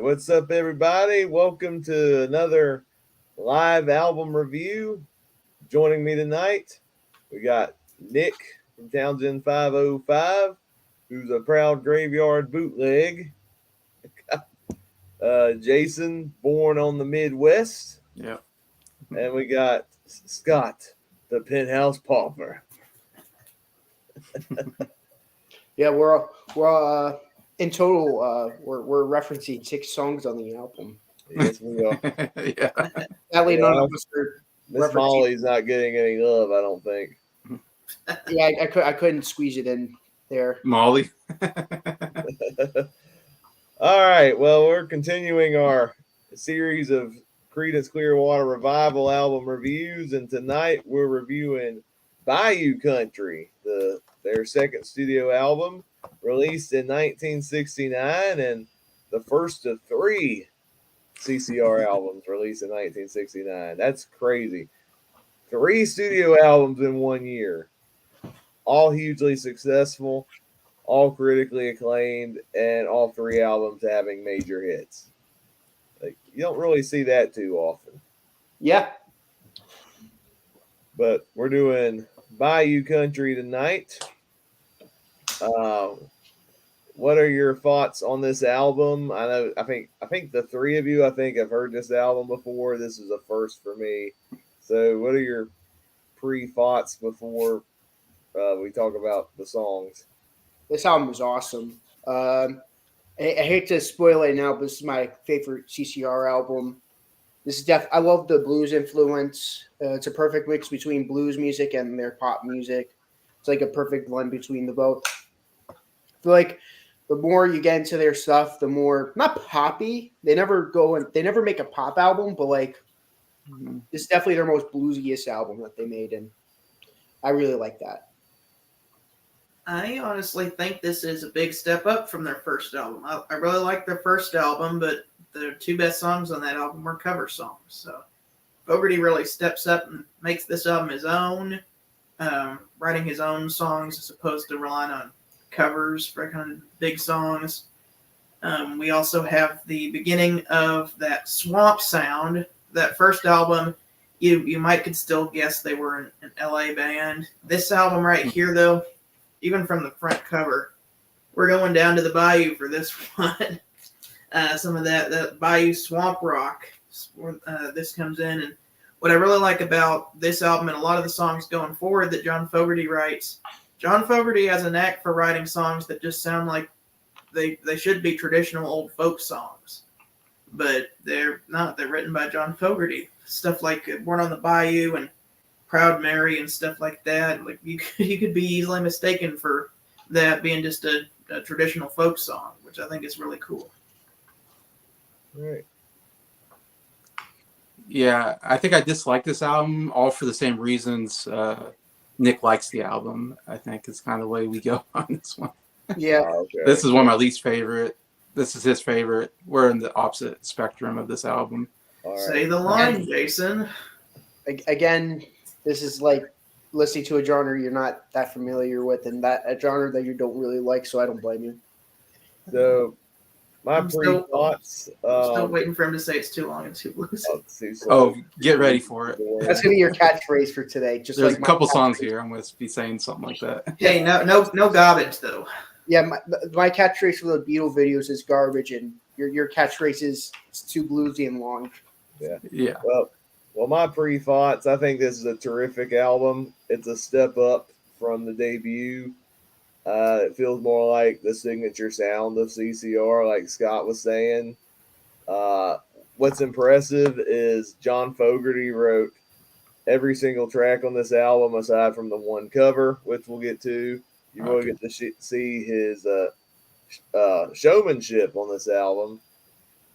what's up, everybody? Welcome to another live album review. Joining me tonight, we got Nick from Townsend 505, who's a proud graveyard bootleg. Jason, born on the Midwest. Yep. And we got Scott, the penthouse pauper. Yeah, we're in total we're referencing 6 songs on the album. Yes, we are. Yeah. Sadly, Yeah. none of us are Miss referencing. Molly's not getting any love, I don't think. Yeah, I couldn't squeeze it in there. Molly. All right. Well, we're continuing our series of Creedence Clearwater Revival album reviews, and tonight we're reviewing Bayou Country, their second studio album, released in 1969, and the first of 3 CCR albums released in 1969. That's crazy. 3 studio albums in 1 year, all hugely successful, all critically acclaimed, and all 3 albums having major hits. Like, you don't really see that too often. Yeah. But we're doing Bayou Country tonight. What are your thoughts on this album? I think the 3 of you have heard this album before. This is a first for me. So, what are your pre-thoughts before we talk about the songs? This album is awesome. I hate to spoil it now, but this is my favorite CCR album. This is I love the blues influence. It's a perfect mix between blues music and their pop music. It's like a perfect blend between the both. I feel like the more you get into their stuff, the more not poppy. They never make a pop album, but like this is definitely their most bluesiest album that they made, and I really like that. I honestly think this is a big step up from their first album. I really like their first album, but the 2 best songs on that album were cover songs. So Fogerty really steps up and makes this album his own, writing his own songs as opposed to relying on covers for kind of big songs. We also have the beginning of that swamp sound. That first album, you might could still guess they were an LA band. This album right here, though, even from the front cover, we're going down to the bayou for this one. Some of that bayou swamp rock, this comes in. And what I really like about this album and a lot of the songs going forward that John Fogerty writes, John Fogerty has a knack for writing songs that just sound like they should be traditional old folk songs. But they're not. They're written by John Fogerty. Stuff like Born on the Bayou and Proud Mary and stuff like that. Like you could be easily mistaken for that being just a traditional folk song, which I think is really cool. Right. Yeah, I think I dislike this album all for the same reasons Nick likes the album. I think it's kind of the way we go on this one. Yeah. Okay. This is one of my least favorite. This is his favorite. We're in the opposite spectrum of this album. All right. Say the line, Jason. Again, this is like listening to a genre you're not that familiar with, and that a genre that you don't really like. So I don't blame you. So, my I'm still- pre-thoughts. Still waiting for him to say it's too long and too loose. Oh, get ready for it. That's gonna be your catchphrase for today. Just There's like a couple my songs catchphrase. here. I'm going to be saying something like that. Hey, no garbage though. Yeah, my catchphrase for the Beatle videos is garbage, and your catchphrase is it's too bluesy and long. Yeah. Well, my pre-thoughts. I think this is a terrific album. It's a step up from the debut. It feels more like the signature sound of CCR, like Scott was saying. What's impressive is John Fogerty wrote every single track on this album aside from the one cover, which we'll get to. You really get to see his showmanship on this album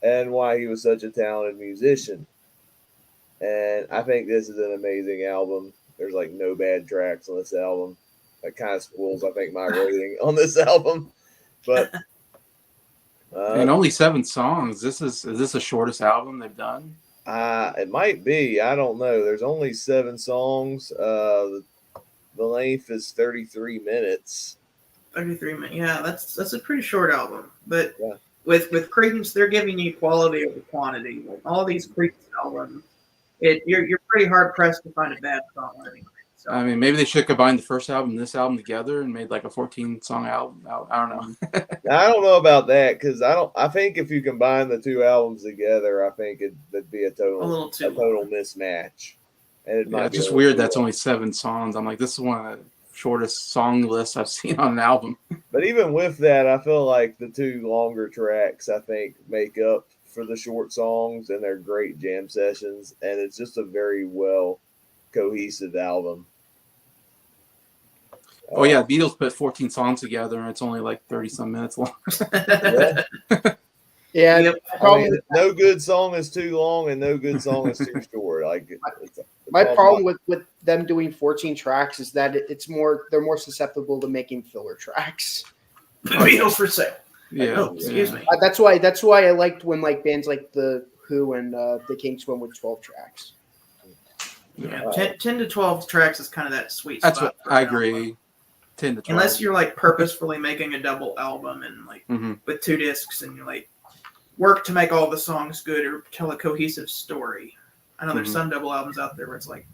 and why he was such a talented musician. And I think this is an amazing album. There's like no bad tracks on this album. That kind of spoils, I think, my rating on this album. But And only 7 songs. Is this the shortest album they've done? it might be. I don't know. There's only 7 songs. The length is 33 minutes. 33 minutes. Yeah, that's a pretty short album. But Yeah. with Creedence, they're giving you quality over quantity. Like all these Creedence albums, you're pretty hard pressed to find a bad song on any. So I mean, maybe they should combine the first album and this album together and made like a 14-song album. I don't know. I don't know about that because I think if you combine the two albums together, I think it'd be a little too total mismatch. And it Yeah, might it's be just a weird. little That's only 7 songs. I'm like, this is one of the shortest song lists I've seen on an album. But even with that, I feel like the two longer tracks, I think, make up for the short songs, and they're great jam sessions. And it's just a very well cohesive album. Oh yeah, the Beatles put 14 songs together, and it's only like 30 some minutes long. Yeah. Yeah, Yep. I mean, no good song is too long, and no good song is too short. Like it's my all problem about- with them doing 14 tracks is that they're more susceptible to making filler tracks. Beatles for sale. Yeah. Oh, excuse me. That's why I liked when like bands like the Who and the Kinks went with 12 tracks. Yeah, 10 to 12 tracks is kind of that sweet That's spot. what for I an album. agree. 10 to 12. Unless you're like purposefully making a double album and like Mhm. with 2 discs and you like work to make all the songs good or tell a cohesive story. I know there's Mhm. some double albums out there where it's like,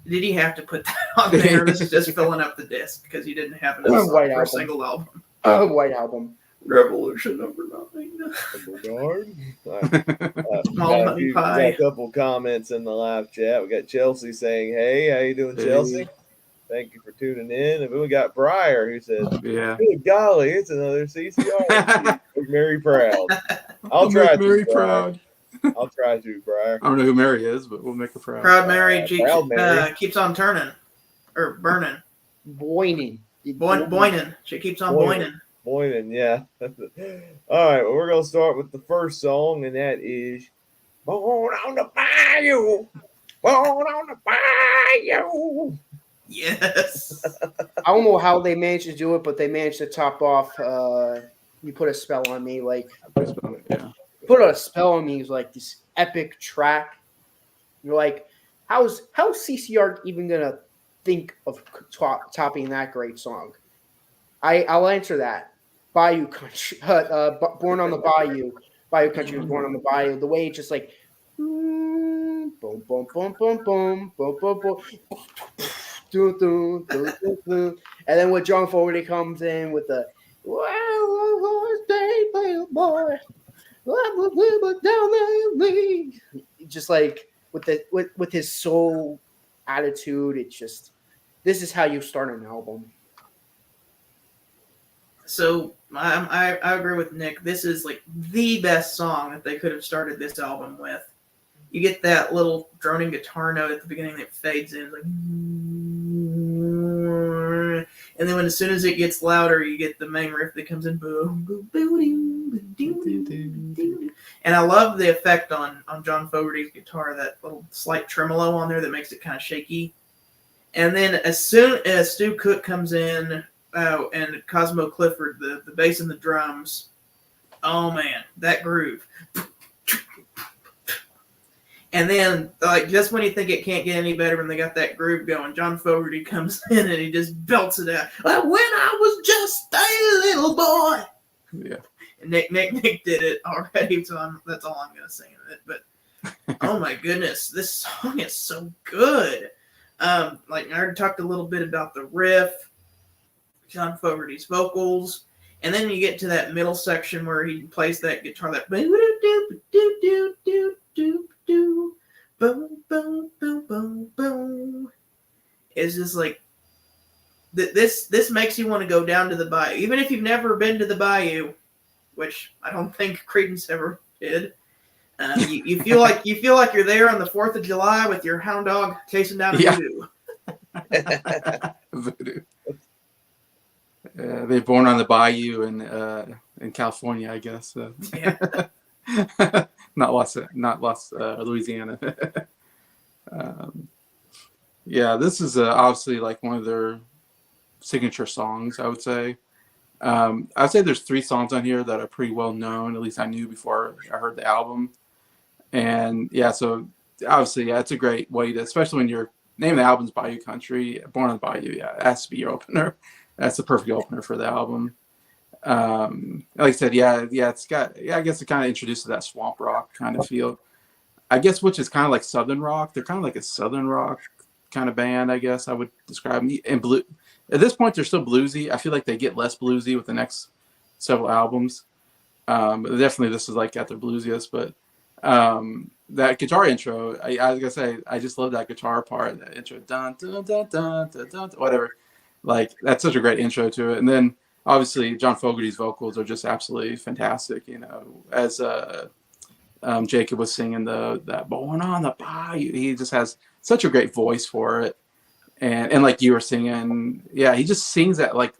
did he have to put that on there? This is just filling up the disc because you didn't have enough songs White for a Album. single album. White Album. Revolution number 9. Guard. Small honey We pie. got a couple comments in the live chat. We got Chelsea saying, "Hey, how you doing, Hey. Chelsea? Thank you for tuning in." And then we got Briar who says, Yeah. "Good golly, it's another CCR. Make Mary proud." I'll We'll try make to, Mary Briar. proud. I'll try to, Briar. I don't know who Mary is, but we'll make her proud. Proud Mary, Proud Mary. keeps on turning or burning. Boining. Boynin. She keeps on Boynin. boining. Boynin, yeah. All right, well, we're gonna start with the first song, and that is "Born on the Bayou." Born on the Bayou. Yes. I don't know how they managed to do it, but they managed to top off You Put a Spell on Me. Like, Yeah. Put a Spell on Me is like this epic track. You're like, how's CCR even gonna think of topping that great song? I'll answer that. Bayou Country, Born on the Bayou. Bayou Country was Born on the Bayou. The way it just like boom, boom, boom, boom, boom, boom, boom, boom, doo, doo, doo, doo, doo. And then when John Fogerty comes in with the boy, just like with his soul attitude, it's just this is how you start an album. So I agree with Nick. This is like the best song that they could have started this album with. You get that little droning guitar note at the beginning that fades in, like, and then as soon as it gets louder, you get the main riff that comes in. And I love the effect on John Fogerty's guitar, that little slight tremolo on there that makes it kind of shaky. And then as soon as Stu Cook comes in, and Cosmo Clifford, the bass and the drums, oh man, that groove. And then, like, just when you think it can't get any better when they got that groove going, John Fogerty comes in and he just belts it out. Like, when I was just a little boy. Yeah. And Nick did it already, so that's all I'm going to sing of it. But, oh my goodness, this song is so good. Like, I already talked a little bit about the riff, John Fogerty's vocals, and then you get to that middle section where he plays that guitar, that boom, boom, boom, boom, boom. It's just like this makes you want to go down to the bayou, even if you've never been to the bayou, which I don't think Creedence ever did. You feel like you're there on the 4th of July with your hound dog chasing down a voodoo. Voodoo. They're born on the bayou in California, I guess. Yeah. not Los Louisiana. Yeah, this is obviously like one of their signature songs, I would say. I'd say there's 3 songs on here that are pretty well known. At least I knew before I heard the album. And yeah, so obviously, yeah, it's a great way to, especially when your name of the album's Bayou Country, Born on the Bayou. Yeah, it has to be your opener. That's the perfect opener for the album. Like I said, it's got, I guess it kind of introduces that swamp rock kind of feel. I guess, which is kind of like southern rock. They're kind of like a southern rock kind of band, I guess I would describe them. And blue, at this point, they're still bluesy. I feel like they get less bluesy with the next several albums. Definitely, this is like at their bluesiest. But that guitar intro, I was gonna say, I just love that guitar part. That intro, dun dun dun dun dun dun, whatever. Like that's such a great intro to it. And then obviously John Fogerty's vocals are just absolutely fantastic. You know, as Jacob was singing that "Born on the Bayou," he just has such a great voice for it. And like you were singing, yeah, he just sings that like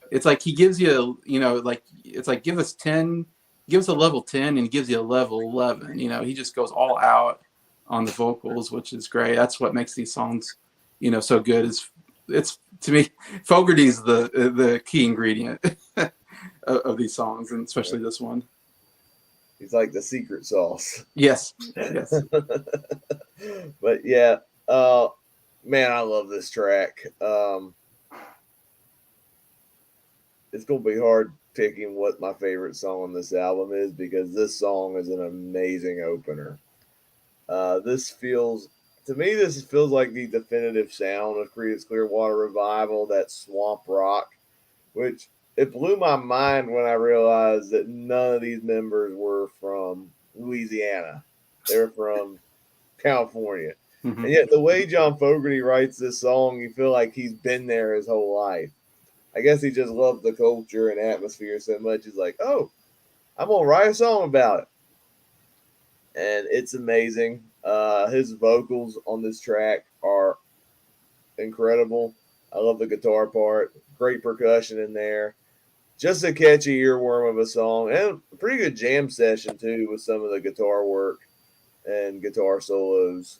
it's like he gives you, you know, like it's like give us a level 10 and he gives you a level 11. You know, he just goes all out on the vocals, which is great. That's what makes these songs, you know, so good. It's to me, Fogerty's the key ingredient of these songs, and especially this one. He's like the secret sauce. Yes. But yeah, man, I love this track. It's gonna be hard picking what my favorite song on this album is because this song is an amazing opener. This feels like the definitive sound of Creedence Clearwater Revival, that swamp rock, which it blew my mind when I realized that none of these members were from Louisiana. They're from California. Mm-hmm. And yet the way John Fogerty writes this song, you feel like he's been there his whole life. I guess he just loved the culture and atmosphere so much. He's like, oh, I'm going to write a song about it. And it's amazing. His vocals on this track are incredible. I love the guitar part. Great percussion in there. Just a catchy earworm of a song. And a pretty good jam session, too, with some of the guitar work and guitar solos.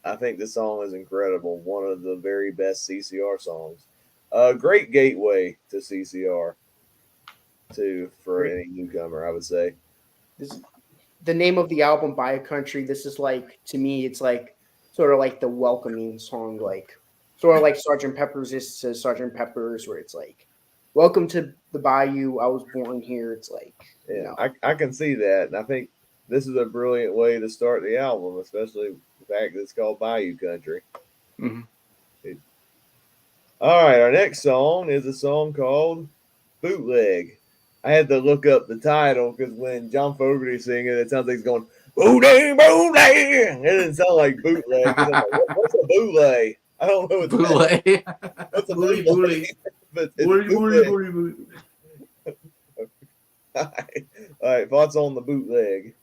I think this song is incredible. One of the very best CCR songs. A great gateway to CCR, too, for any newcomer, I would say. The name of the album, Bayou Country, this is like, to me, it's like sort of like the welcoming song, like sort of like Sgt. Pepper's is to Sgt. Pepper's, where it's like, welcome to the Bayou. I was born here. It's like, yeah, you know. I can see that. And I think this is a brilliant way to start the album, especially the fact that it's called Bayou Country. Mm-hmm. All right, our next song is a song called Bootleg. I had to look up the title because when John Fogerty's singing, it sounds like he's going, bootleg, bootleg. It doesn't sound like bootleg. Like, what's a bootleg? I don't know what Bootleg. What's a Booty, bootleg? But it's bootleg. All right, thoughts on the bootleg?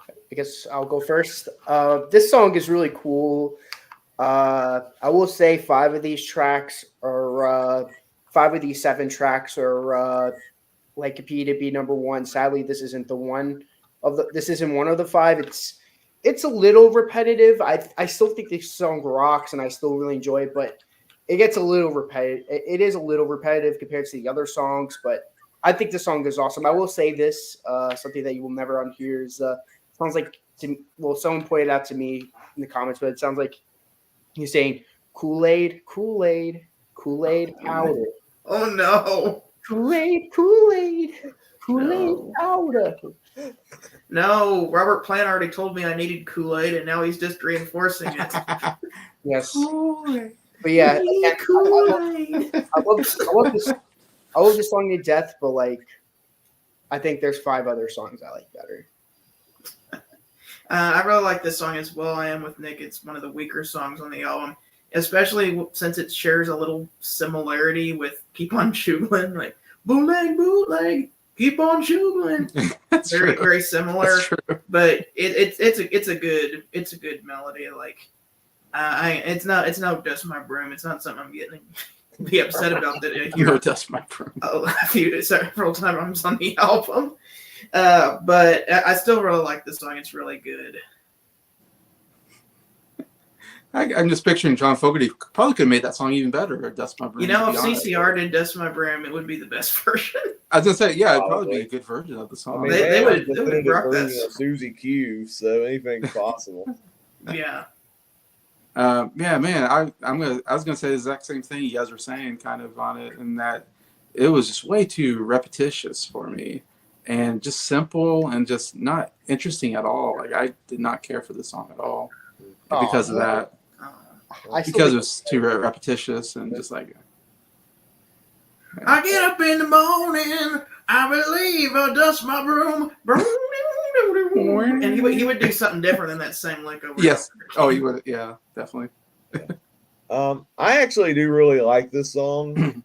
I guess I'll go first. This song is really cool. I will say 5 of these 7 tracks are like competed to be number 1. Sadly, this isn't one of the 5. It's a little repetitive. I still think this song rocks and I still really enjoy it, but it gets a little repetitive. It is a little repetitive compared to the other songs, but I think this song is awesome. I will say this, something that you will never unhear is sounds like someone pointed out to me in the comments, but it sounds like he's saying Kool-Aid powder. Oh no. Kool-Aid powder. No, Robert Plant already told me I needed Kool-Aid, and now he's just reinforcing it. Yes. Kool-Aid. But yeah, Kool-Aid. I love this song to death, but like I think there's 5 other songs I like better. I really like this song as well. I am with Nick. It's one of the weaker songs on the album, especially since it shares a little similarity with Keep On Shoogling, like bootleg, bootleg, keep on shoogling. Very, true. very similar, but it's a good melody. Like it's no Dust My Broom. It's not something I'm getting be upset about that I hear No Dust My Broom. several times on the album. But I still really like this song. It's really good. I'm just picturing John Fogerty probably could have made that song even better. Or Dust My Broom. You know, if CCR did Dust My Broom, it would be the best version. I was gonna say, yeah, it'd probably be a good version of the song. I mean, They would have rock this. Susie Q, so anything's possible. Yeah. Yeah, man. I was gonna say the exact same thing you guys were saying, kind of on it, and that it was just way too repetitious for me, and just simple and just not interesting at all. Like I did not care for the song at all because of that. I still Because it think- was too repetitious and just like. I get up in the morning, I believe I'll dust my broom. And he would do something different than that same lick over. Yes. and Oh, over. you would. Yeah, definitely. I actually do really like this song.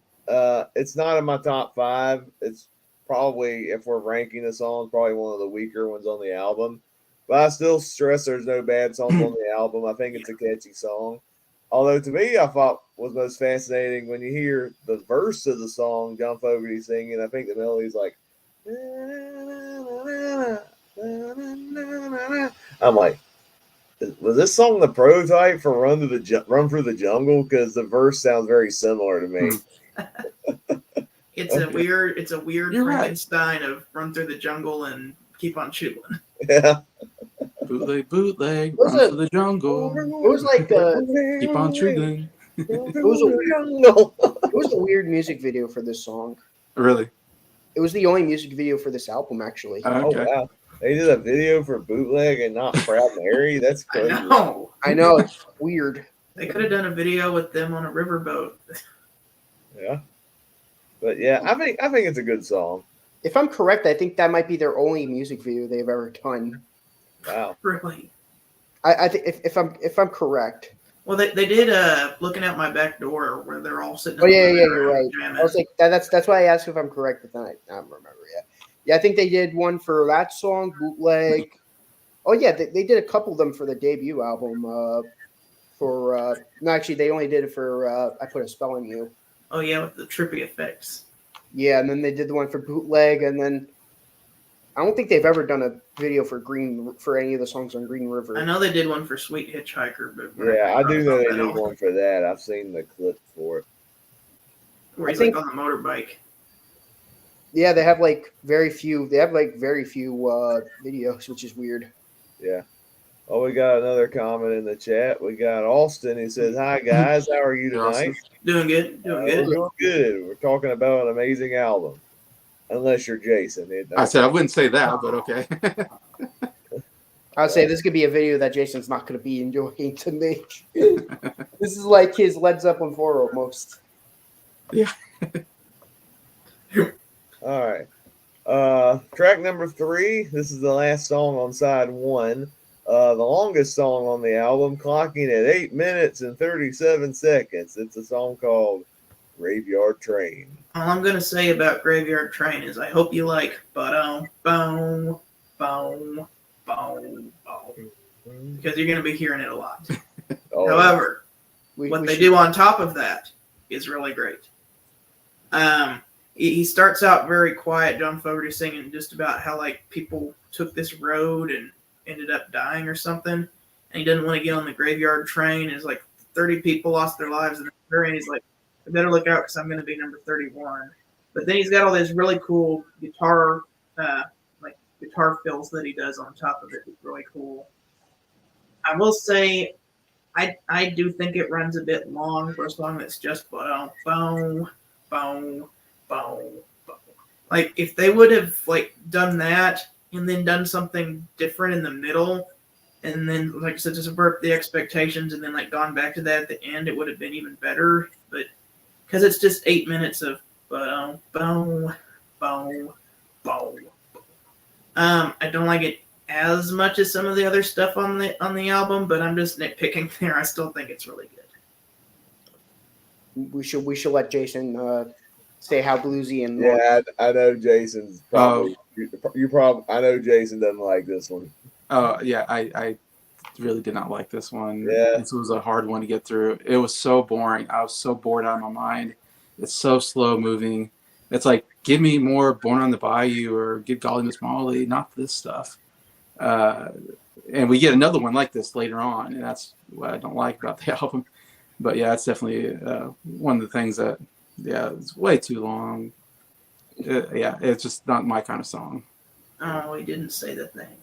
It's not in my top 5. It's probably, if we're ranking the songs, probably one of the weaker ones on the album. But I still stress there's no bad songs on the album. I think it's a catchy song. Although to me, I thought was most fascinating when you hear the verse of the song, John Fogerty singing. I think the melody's like, I'm like, was this song the prototype for Run Through the Jungle? Because the verse sounds very similar to me. It's a weird You're right. Frankenstein of Run Through the Jungle and Keep on Chewing. Yeah. Bootleg, Was run it- for the jungle. It was like Keep on triggling. It was a weird music video for this song. Really? It was the only music video for this album, actually. Oh Okay. wow! They did a video for Bootleg and not Proud Mary. That's I crazy. know. I know, it's weird. They could have done a video with them on a riverboat. Yeah, but yeah, I think it's a good song. If I'm correct, I think that might be their only music video they've ever done. Wow. Really. I think if I'm correct. Well, they did Looking Out My Back Door where they're all sitting. Oh in the yeah, living you're room right. jamming. I was like that's why I asked if I'm correct, but then I don't remember yet. Yeah, I think they did one for that song, Bootleg. Oh yeah, they did a couple of them for the debut album. No, actually, they only did it for I Put a Spell on You. Oh yeah, with the trippy effects. Yeah, and then they did the one for Bootleg, and then I don't think they've ever done a video for any of the songs on Green River. I know they did one for Sweet Hitchhiker, but Yeah, I do know they did did one for that. I've seen the clip for it. where he's I think- like on the motorbike. Yeah, they have like very few. They have like very few videos, which is weird. Yeah. Oh, we got another comment in the chat. We got Austin. He says, "Hi guys, how are you tonight?" Doing good, doing We're good. doing good. We're talking about an amazing album. Unless you're Jason. I said I wouldn't say that, but okay. I'd say this could be a video that Jason's not going to be enjoying to make. This is like his Led Zeppelin 4 almost. All right. Track number 3. This is the last song on side 1. The longest song on the album, clocking at 8 minutes and 37 seconds. It's a song called Graveyard Train. All I'm gonna say about Graveyard Train is I hope you like boom, boom, boom, boom, boom, because you're gonna be hearing it a lot. Oh, However, We what they should- do on top of that is really great. He starts out very quiet, John Fogerty singing just about how like people took this road and ended up dying or something, and he doesn't want to get on the graveyard train. It's like 30 people lost their lives, and he's like, I better look out because I'm going to be number 31. But then he's got all this really cool guitar, like guitar fills that he does on top of it. It's really cool. I will say, I do think it runs a bit long for a song that's just boom, boom, boom, boom, boom. Like if they would have like done that and then done something different in the middle, and then like I said, to subvert the expectations, and then like gone back to that at the end, it would have been even better. But because it's just 8 minutes of boom, boom, boom, boom. I don't like it as much as some of the other stuff on the album, but I'm just nitpicking there. I still think it's really good. We should let Jason say how bluesy and yeah, I know Jason's probably. You probably. I know Jason doesn't like this one. Oh yeah, I really did not like this one. Yeah. This was a hard one to get through. It was so boring. I was so bored out of my mind. It's so slow moving. It's like, give me more Born on the Bayou or give Golly Miss Molly, not this stuff. And we get another one like this later on, and that's what I don't like about the album. But yeah, it's definitely one of the things that, yeah, it's way too long. Yeah, it's just not my kind of song. Oh, he didn't say the thing.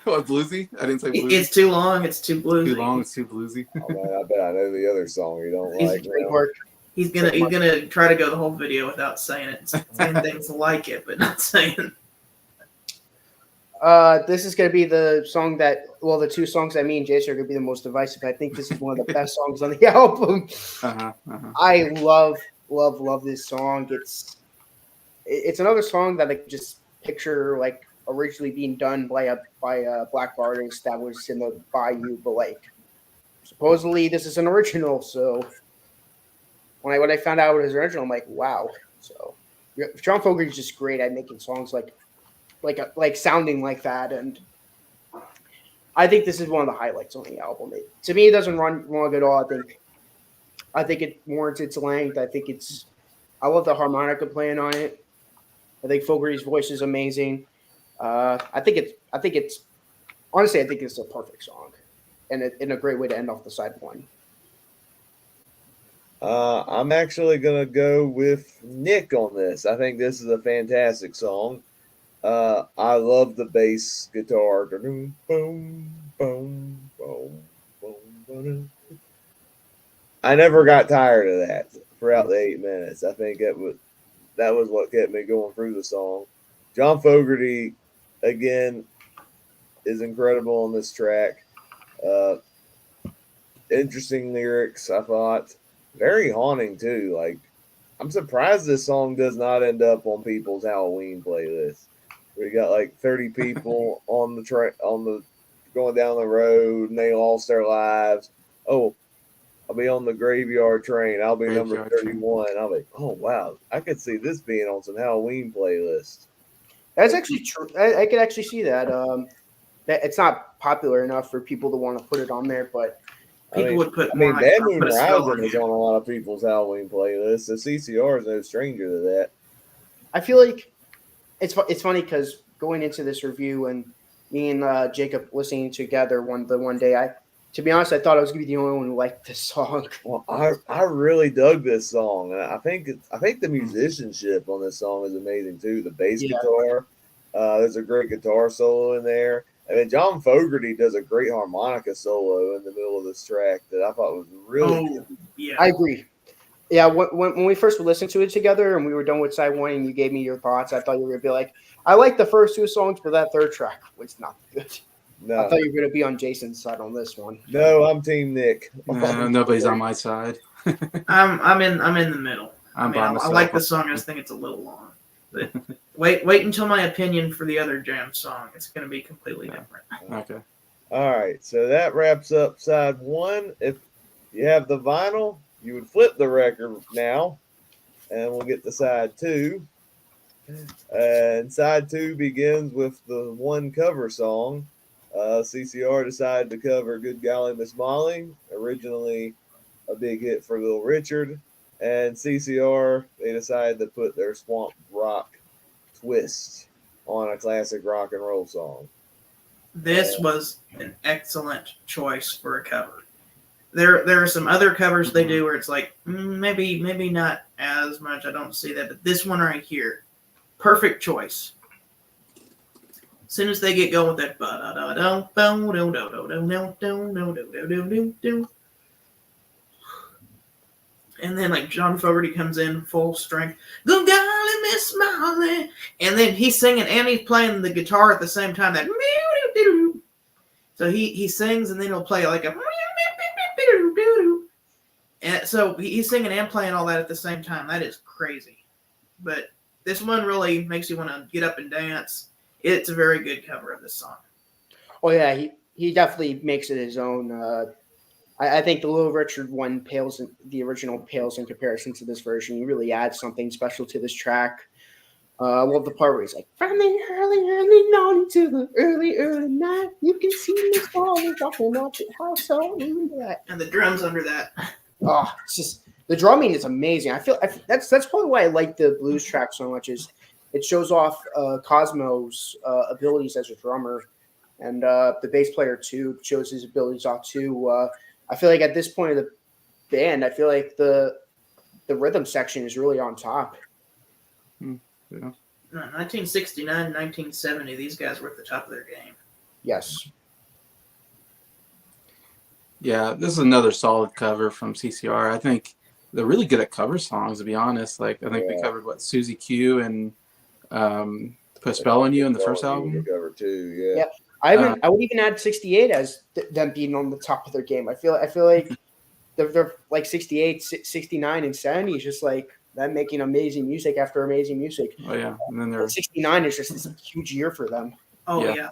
What, bluesy? I didn't say bluesy. It's too long. It's too bluesy. Too long. It's too bluesy. Oh man, I bet I know the other song you don't like. now. He's gonna try to go the whole video without saying it, saying things like it, but not saying. This is gonna be the song the two songs that me and Jason are gonna be the most divisive. I think this is one of the best songs on the album. I love this song. It's another song that I could just picture like originally being done by a black artist that was in the Bayou, but like supposedly this is an original. So when I found out it was original, I'm like, wow. So John Fogerty's just great at making songs like sounding like that, and I think this is one of the highlights on the album. To me, it doesn't run long at all. I think it warrants its length. I love the harmonica playing on it. I think Fogerty's voice is amazing. I think it's honestly, I think it's a perfect song, and a great way to end off the side one. I'm actually gonna go with Nick on this. I think this is a fantastic song. I love the bass guitar. Boom, boom, boom, boom, boom. I never got tired of that throughout the 8 minutes. I think that was what kept me going through the song. John Fogerty, again, is incredible on this track. Interesting lyrics, I thought. Very haunting too. Like, I'm surprised this song does not end up on people's Halloween playlist. We got like 30 people on the going down the road, and they lost their lives. Oh, I'll be on the graveyard train. I'll be number 31. I'll be, oh wow, I could see this being on some Halloween playlist. That's actually true. I could actually see that. That it's not popular enough for people to want to put it on there, but people would put. Bad Moon Rising is on a lot of people's Halloween playlists. The CCR is no stranger to that. I feel like it's funny because going into this review and me and Jacob listening together one day, to be honest, I thought I was gonna be the only one who liked this song. Well, I really dug this song, and I think the musicianship on this song is amazing too. The bass guitar, there's a great guitar solo in there. I mean, John Fogerty does a great harmonica solo in the middle of this track that I thought was really good. Yeah, I agree. Yeah, when we first listened to it together and we were done with side one and you gave me your thoughts, I thought you were gonna be like, I like the first two songs, but that third track was not good. No. I thought you were gonna be on Jason's side on this one. No, I'm Team Nick. No, nobody's on my side. I'm in the middle. I like the song. I just think it's a little long. But wait until my opinion for the other Jam song. It's going to be completely different. Okay. All right. So that wraps up side one. If you have the vinyl, you would flip the record now, and we'll get to side two. And side two begins with the one cover song. CCR decided to cover Good Golly Miss Molly, originally a big hit for Little Richard. And CCR, they decided to put their swamp rock twist on a classic rock and roll song. This was an excellent choice for a cover. There are some other covers they do where it's like, maybe not as much. I don't see that. But this one right here, perfect choice. As soon as they get going with that, and then like John Fogerty comes in full strength, good golly Miss Molly, and then he's singing and he's playing the guitar at the same time. That so he sings and then he'll play like a, and so he's singing and playing all that at the same time. That is crazy, but this one really makes you want to get up and dance. It's a very good cover of this song. Oh yeah, he definitely makes it his own. I think the Little Richard one the original pales in comparison to this version. He really adds something special to this track. I love the part where he's like, from the early morning to the early night, you can see me falling talking about your house all into that. And the drums under that. Oh, it's just the drumming is amazing. I feel that's probably why I like the blues track so much. Is it shows off Cosmo's abilities as a drummer, and the bass player too shows his abilities off too. I feel like at this point of the band, I feel like the rhythm section is really on top. Yeah. 1969 and 1970, these guys were at the top of their game. Yes. Yeah, this is another solid cover from CCR. I think they're really good at cover songs, to be honest. Like I think we covered what Susie Q and Put a Spell on You in the first album. Cover too, Yeah. I would even add 68 as them being on the top of their game. I feel like they're like 68, 69, and 70 is just like them making amazing music after amazing music. Oh yeah, and then they're 69 is just this huge year for them. Oh yeah.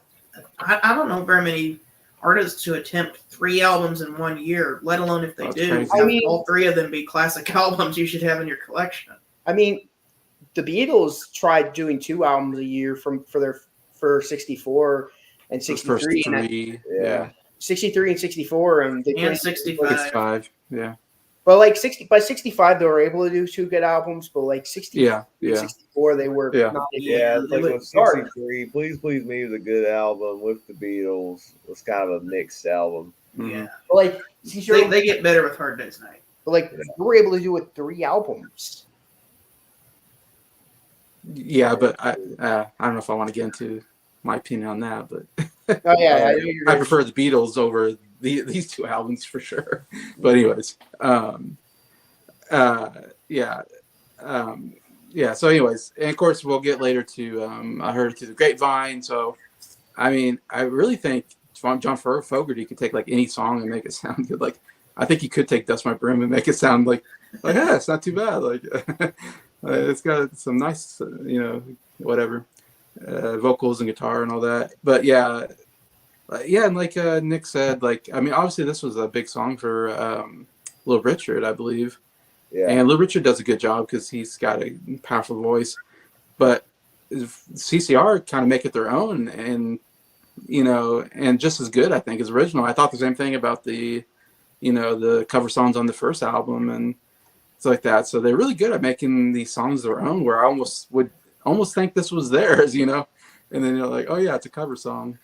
I don't know very many artists who attempt 3 albums in 1 year, let alone if they do. Crazy. I mean, all 3 of them be classic albums you should have in your collection. I mean, the Beatles tried doing 2 albums a year for 64 and 63. First 3, 63 and 64 and 65. 65, yeah. But like 65 they were able to do 2 good albums, but like 64 they were not able yeah, to it's like with 63, Please Please Me was a good album. With the Beatles, it was kind of a mixed album. Yeah. But like they get better with Hard Day's Night. But like we were able to do it 3 albums. Yeah, but I don't know if I want to get into my opinion on that, but Oh yeah, I prefer the Beatles over these 2 albums for sure. But anyways, So anyways, and of course we'll get later to I heard through the grapevine. So I mean, I really think John Fogerty could take like any song and make it sound good. Like I think he could take Dust My Brim and make it sound like yeah, it's not too bad. Like it's got some nice whatever vocals and guitar and all that. But yeah, and like Nick said, like I mean, obviously this was a big song for Little Richard, I believe. Yeah. And Little Richard does a good job because he's got a powerful voice. But CCR kind of make it their own, and and just as good, I think, as original. I thought the same thing about the cover songs on the first album and stuff like that. So they're really good at making these songs their own. Where I would almost think this was theirs, and then you're like, oh yeah, it's a cover song.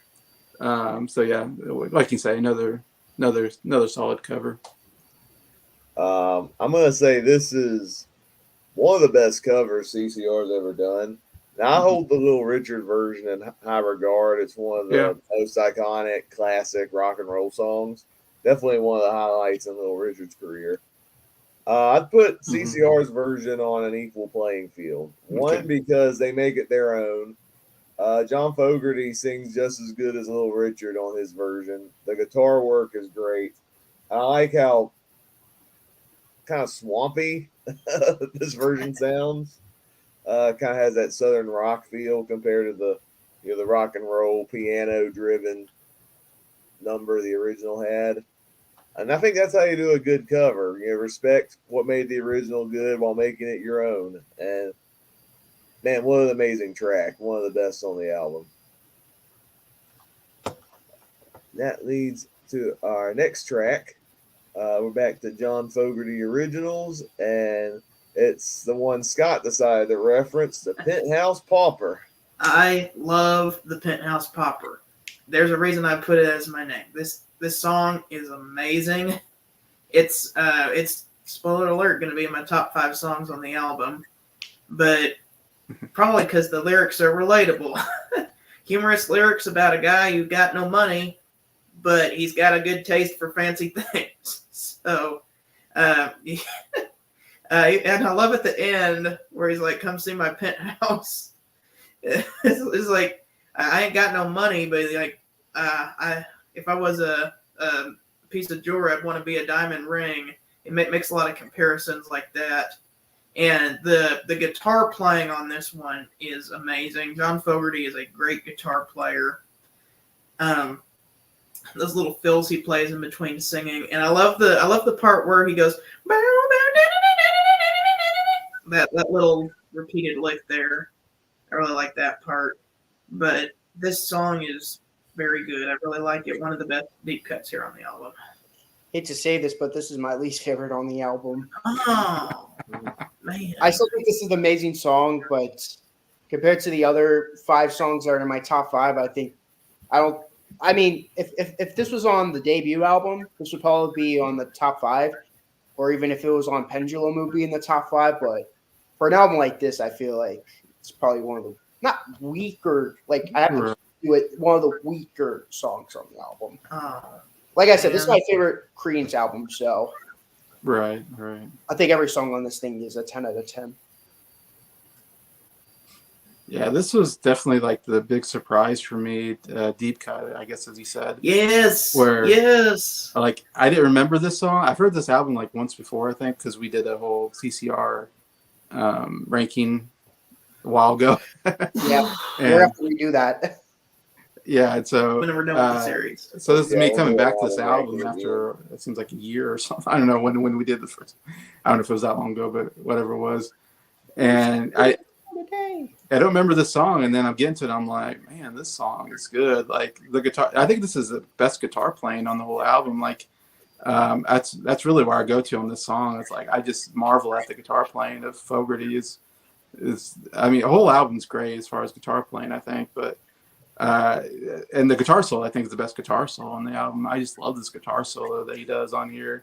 So yeah, like you say, another solid cover. I'm gonna say this is one of the best covers CCR's ever done. Now I hold the Little Richard version in high regard. It's one of the most iconic, classic rock and roll songs. Definitely one of the highlights in Little Richard's career. I'd put CCR's version on an equal playing field. One, because they make it their own. John Fogerty sings just as good as Little Richard on his version. The guitar work is great. I like how kind of swampy this version sounds. Kind of has that southern rock feel compared to the rock and roll piano driven number the original had. And I think that's how you do a good cover. Respect what made the original good while making it your own. And man, what an amazing track. One of the best on the album. That leads to our next track. We're back to John Fogerty Originals, and it's the one Scott decided to reference, the Penthouse Pauper. I love the Penthouse Pauper. There's a reason I put it as my name. This song is amazing. It's spoiler alert, going to be in my top 5 songs on the album, but probably because the lyrics are relatable. Humorous lyrics about a guy who got no money, but he's got a good taste for fancy things. So, and I love at the end where he's like, "Come see my penthouse." It's like, I ain't got no money, but like, if I was a piece of jewelry, I'd want to be a diamond ring. It makes a lot of comparisons like that. And the guitar playing on this one is amazing. John Fogerty is a great guitar player. Those little fills he plays in between singing, and I love the part where he goes that little repeated lick there. I really like that part. But this song is very good. I really like it. One of the best deep cuts here on the album. Hate to say this, but this is my least favorite on the album. Oh man! I still think this is an amazing song, but compared to the other 5 songs that are in my top 5, I mean, if this was on the debut album, this would probably be on the top 5, or even if it was on Pendulum, it would be in the top 5. But for an album like this, I feel like it's probably one of the not weaker. Like I have to do it, one of the weaker songs on the album. Like I said, this is my favorite Creedence album. So Right. I think every song on this thing is a 10 out of 10. Yeah, this was definitely like the big surprise for me. Deep cut, I guess, as you said. Yes. Where- Yes. Like, I didn't remember this song. I've heard this album like once before, I think, because we did a whole CCR ranking a while ago. Yeah, we're And after we do that. yeah, and so When we're done with the series. so this is Yeah, me we'll coming do an back to this album album ranking after it seems like a year or something. I don't know when we did the first. I don't know if it was that long ago, but whatever it was. And I don't remember this song, and then I'm getting to it. I'm like, man, this song is good. Like the guitar, I think this is the best guitar playing on the whole album. Like, that's really where I go to on this song. It's like I just marvel at the guitar playing of Fogerty. I mean, the whole album's great as far as guitar playing, I think, but and the guitar solo I think is the best guitar solo on the album. I just love this guitar solo that he does on here.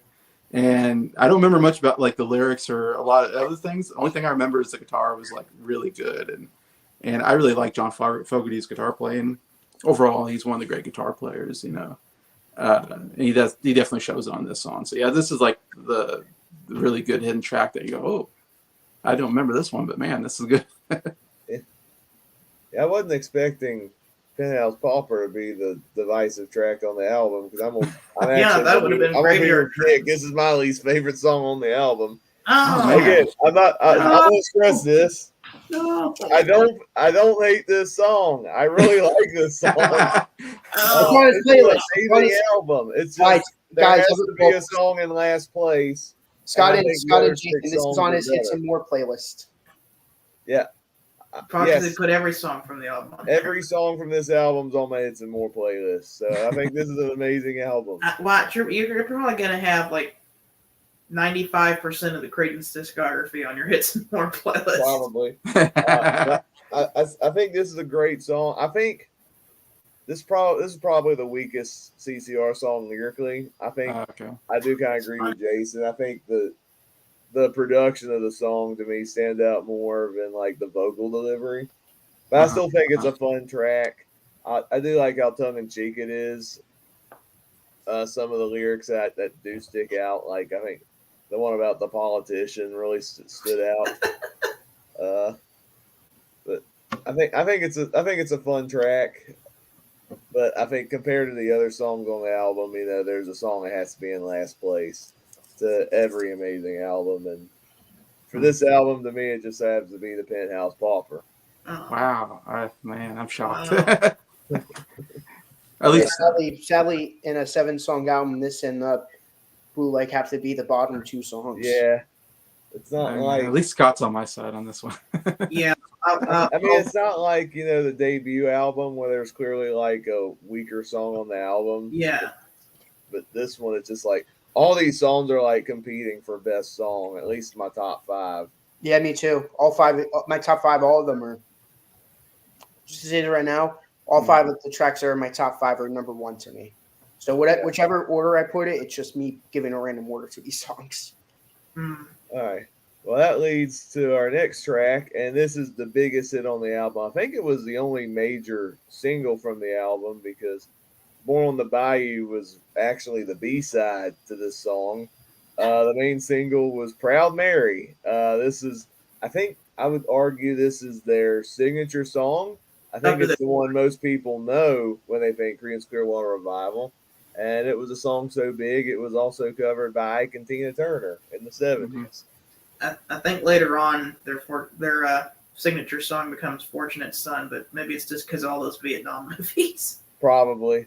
And I don't remember much about like the lyrics or a lot of other things. The only thing I remember is the guitar was like really good, and I really like John Fogerty's guitar playing. Overall, he's one of the great guitar players, you know. And he definitely shows it on this song. So yeah, this is like the really good hidden track that you go, oh, I don't remember this one, but man, this is good. Yeah, I wasn't expecting Penthouse Pauper to be the divisive track on the album because That would have been Graveyard Train. This is my least favorite song on the album. Oh, man. Again, I'm gonna stress this. no. I don't hate this song. I really like this song. Oh, on his It's an playlist. amazing album. It's Guys, just there guys, has to be a song in last place. Scott I and think the Scott other and Jason, six this is songs on are his Hits better. and More playlist. Probably Yes. they put every song from the album on there. Every song from this album's on my Hits and More playlist. So I think this is an amazing album. Watch, you're probably going to have like 95% of the Creedence discography on your Hits and More playlist. Probably. I think this is a great song. I think this is probably the weakest CCR song lyrically. I think Okay. I do kind of agree with Jason. I think the production of the song to me stands out more than like the vocal delivery. But I still think it's a fun track. I do like how tongue in cheek it is. Some of the lyrics that do stick out, like I think the one about the politician really stood out. But I think it's a fun track. But I think compared to the other songs on the album, you know, there's a song that has to be in last place to every amazing album, and for this album, to me, it just happens to be the Penthouse Pauper. Oh. Wow, I'm shocked. Wow. At least Sadly, in a 7-song album, this and Blue Lake have to be the bottom 2 songs. Yeah, it's not like at least Scott's on my side on this one. Yeah. I mean, it's not like, you know, the debut album where there's clearly like a weaker song on the album. Yeah. But this one, it's just like all these songs are like competing for best song. At least my top 5. Yeah, me too. All 5, my top 5, all of them are. Just to say it right now, all 5 of the tracks that are in my top 5 are number 1 to me. So whichever order I put it, it's just me giving a random order to these songs. Mm. All right. Well, that leads to our next track, and this is the biggest hit on the album. I think it was the only major single from the album because Born on the Bayou was actually the B-side to this song. The main single was Proud Mary. I think I would argue this is their signature song. I think it's the one most people know when they think Creedence Clearwater Revival. And it was a song so big, it was also covered by Ike and Tina Turner in the 70s. Mm-hmm. I think later on their signature song becomes Fortunate Son, but maybe it's just because of all those Vietnam movies. Probably.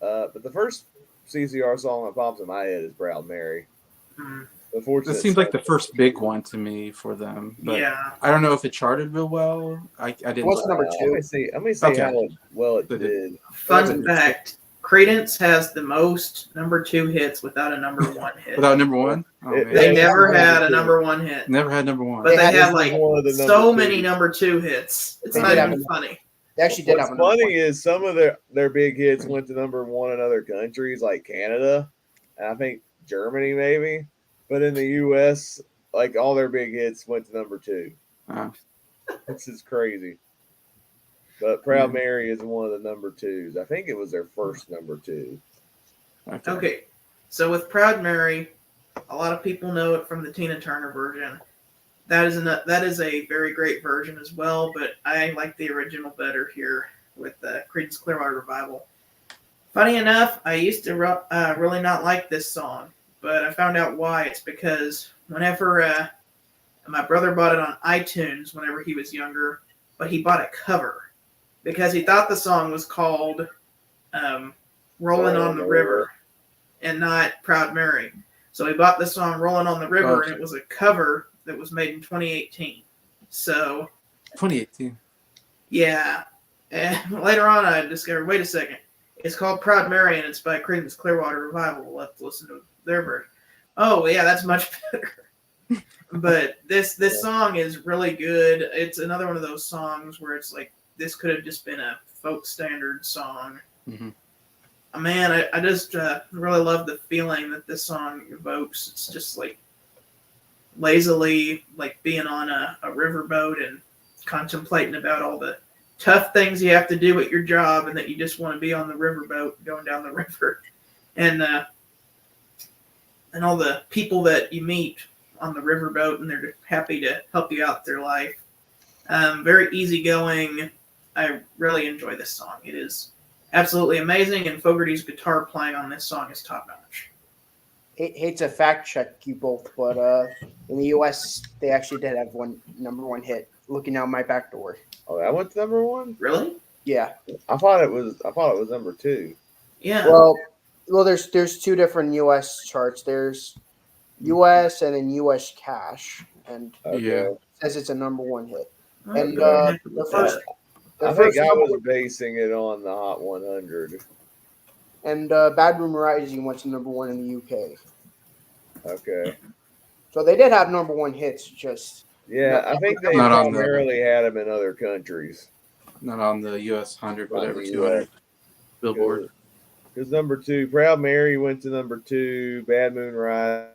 But the first CCR song that pops in my head is Proud Mary. Mm. This seems like the first big one to me for them. But Yeah. I don't know if it charted real well. I didn't. What's number 2? Let me see Okay. how well it did. Fun fact. Creedence has the most number 2 hits without a number 1 hit. Without number 1? Oh, man. They never Yeah. had a number 1 hit. Never had number 1. But they had had this like is one of the so number many twos. number 2 hits. It's They not did even have a- funny. They actually did What's have funny is some of their big hits went to number 1 in other countries like Canada, and I think Germany maybe. But in the U.S., like all their big hits went to number 2. This is crazy. But Proud Mary is one of the number 2s. I think it was their first number 2. Okay. So with Proud Mary, A lot of people know it from the Tina Turner version. That is a very great version as well, but I like the original better here with the Creedence Clearwater Revival. Funny enough, I used to really not like this song, but I found out why. It's because whenever my brother bought it on iTunes whenever he was younger, but he bought a cover because he thought the song was called Rolling on the River and not Proud Mary. So he bought the song Rolling on the River, and it was a cover that was made in 2018. So 2018. Yeah. And later on, I discovered, wait a second, it's called Proud Mary, and it's by Creedence Clearwater Revival. Let's listen to their version. Oh, yeah, that's much better. But this song is really good. It's another one of those songs where it's like, this could have just been a folk standard song. Mm-hmm. Man, I just really love the feeling that this song evokes. It's just like lazily, like being on a riverboat and contemplating about all the tough things you have to do at your job, and that you just want to be on the riverboat going down the river, and all the people that you meet on the riverboat, and they're happy to help you out their life. Very easygoing. I really enjoy this song. It is absolutely amazing, and Fogerty's guitar playing on this song is top notch. Hate to fact check you both, but in the U.S. they actually did have one #1 hit. Looking out my back door. Oh, that went to #1. Really? Yeah. I thought it was #2. Yeah. Well, there's two different U.S. charts. There's U.S. and then U.S. cash, and Yeah. it says it's a #1 hit. Oh, And good. the first, I think I was basing it on the Hot 100. and Bad Moon Rising went to #1 in the UK. Okay. So they did have #1 hits, just Yeah, I think they Not on the- primarily had them in other countries. Not on the US 100, Not whatever, the 200 US. Billboard. Because #2, Proud Mary went to #2, Bad Moon Rising,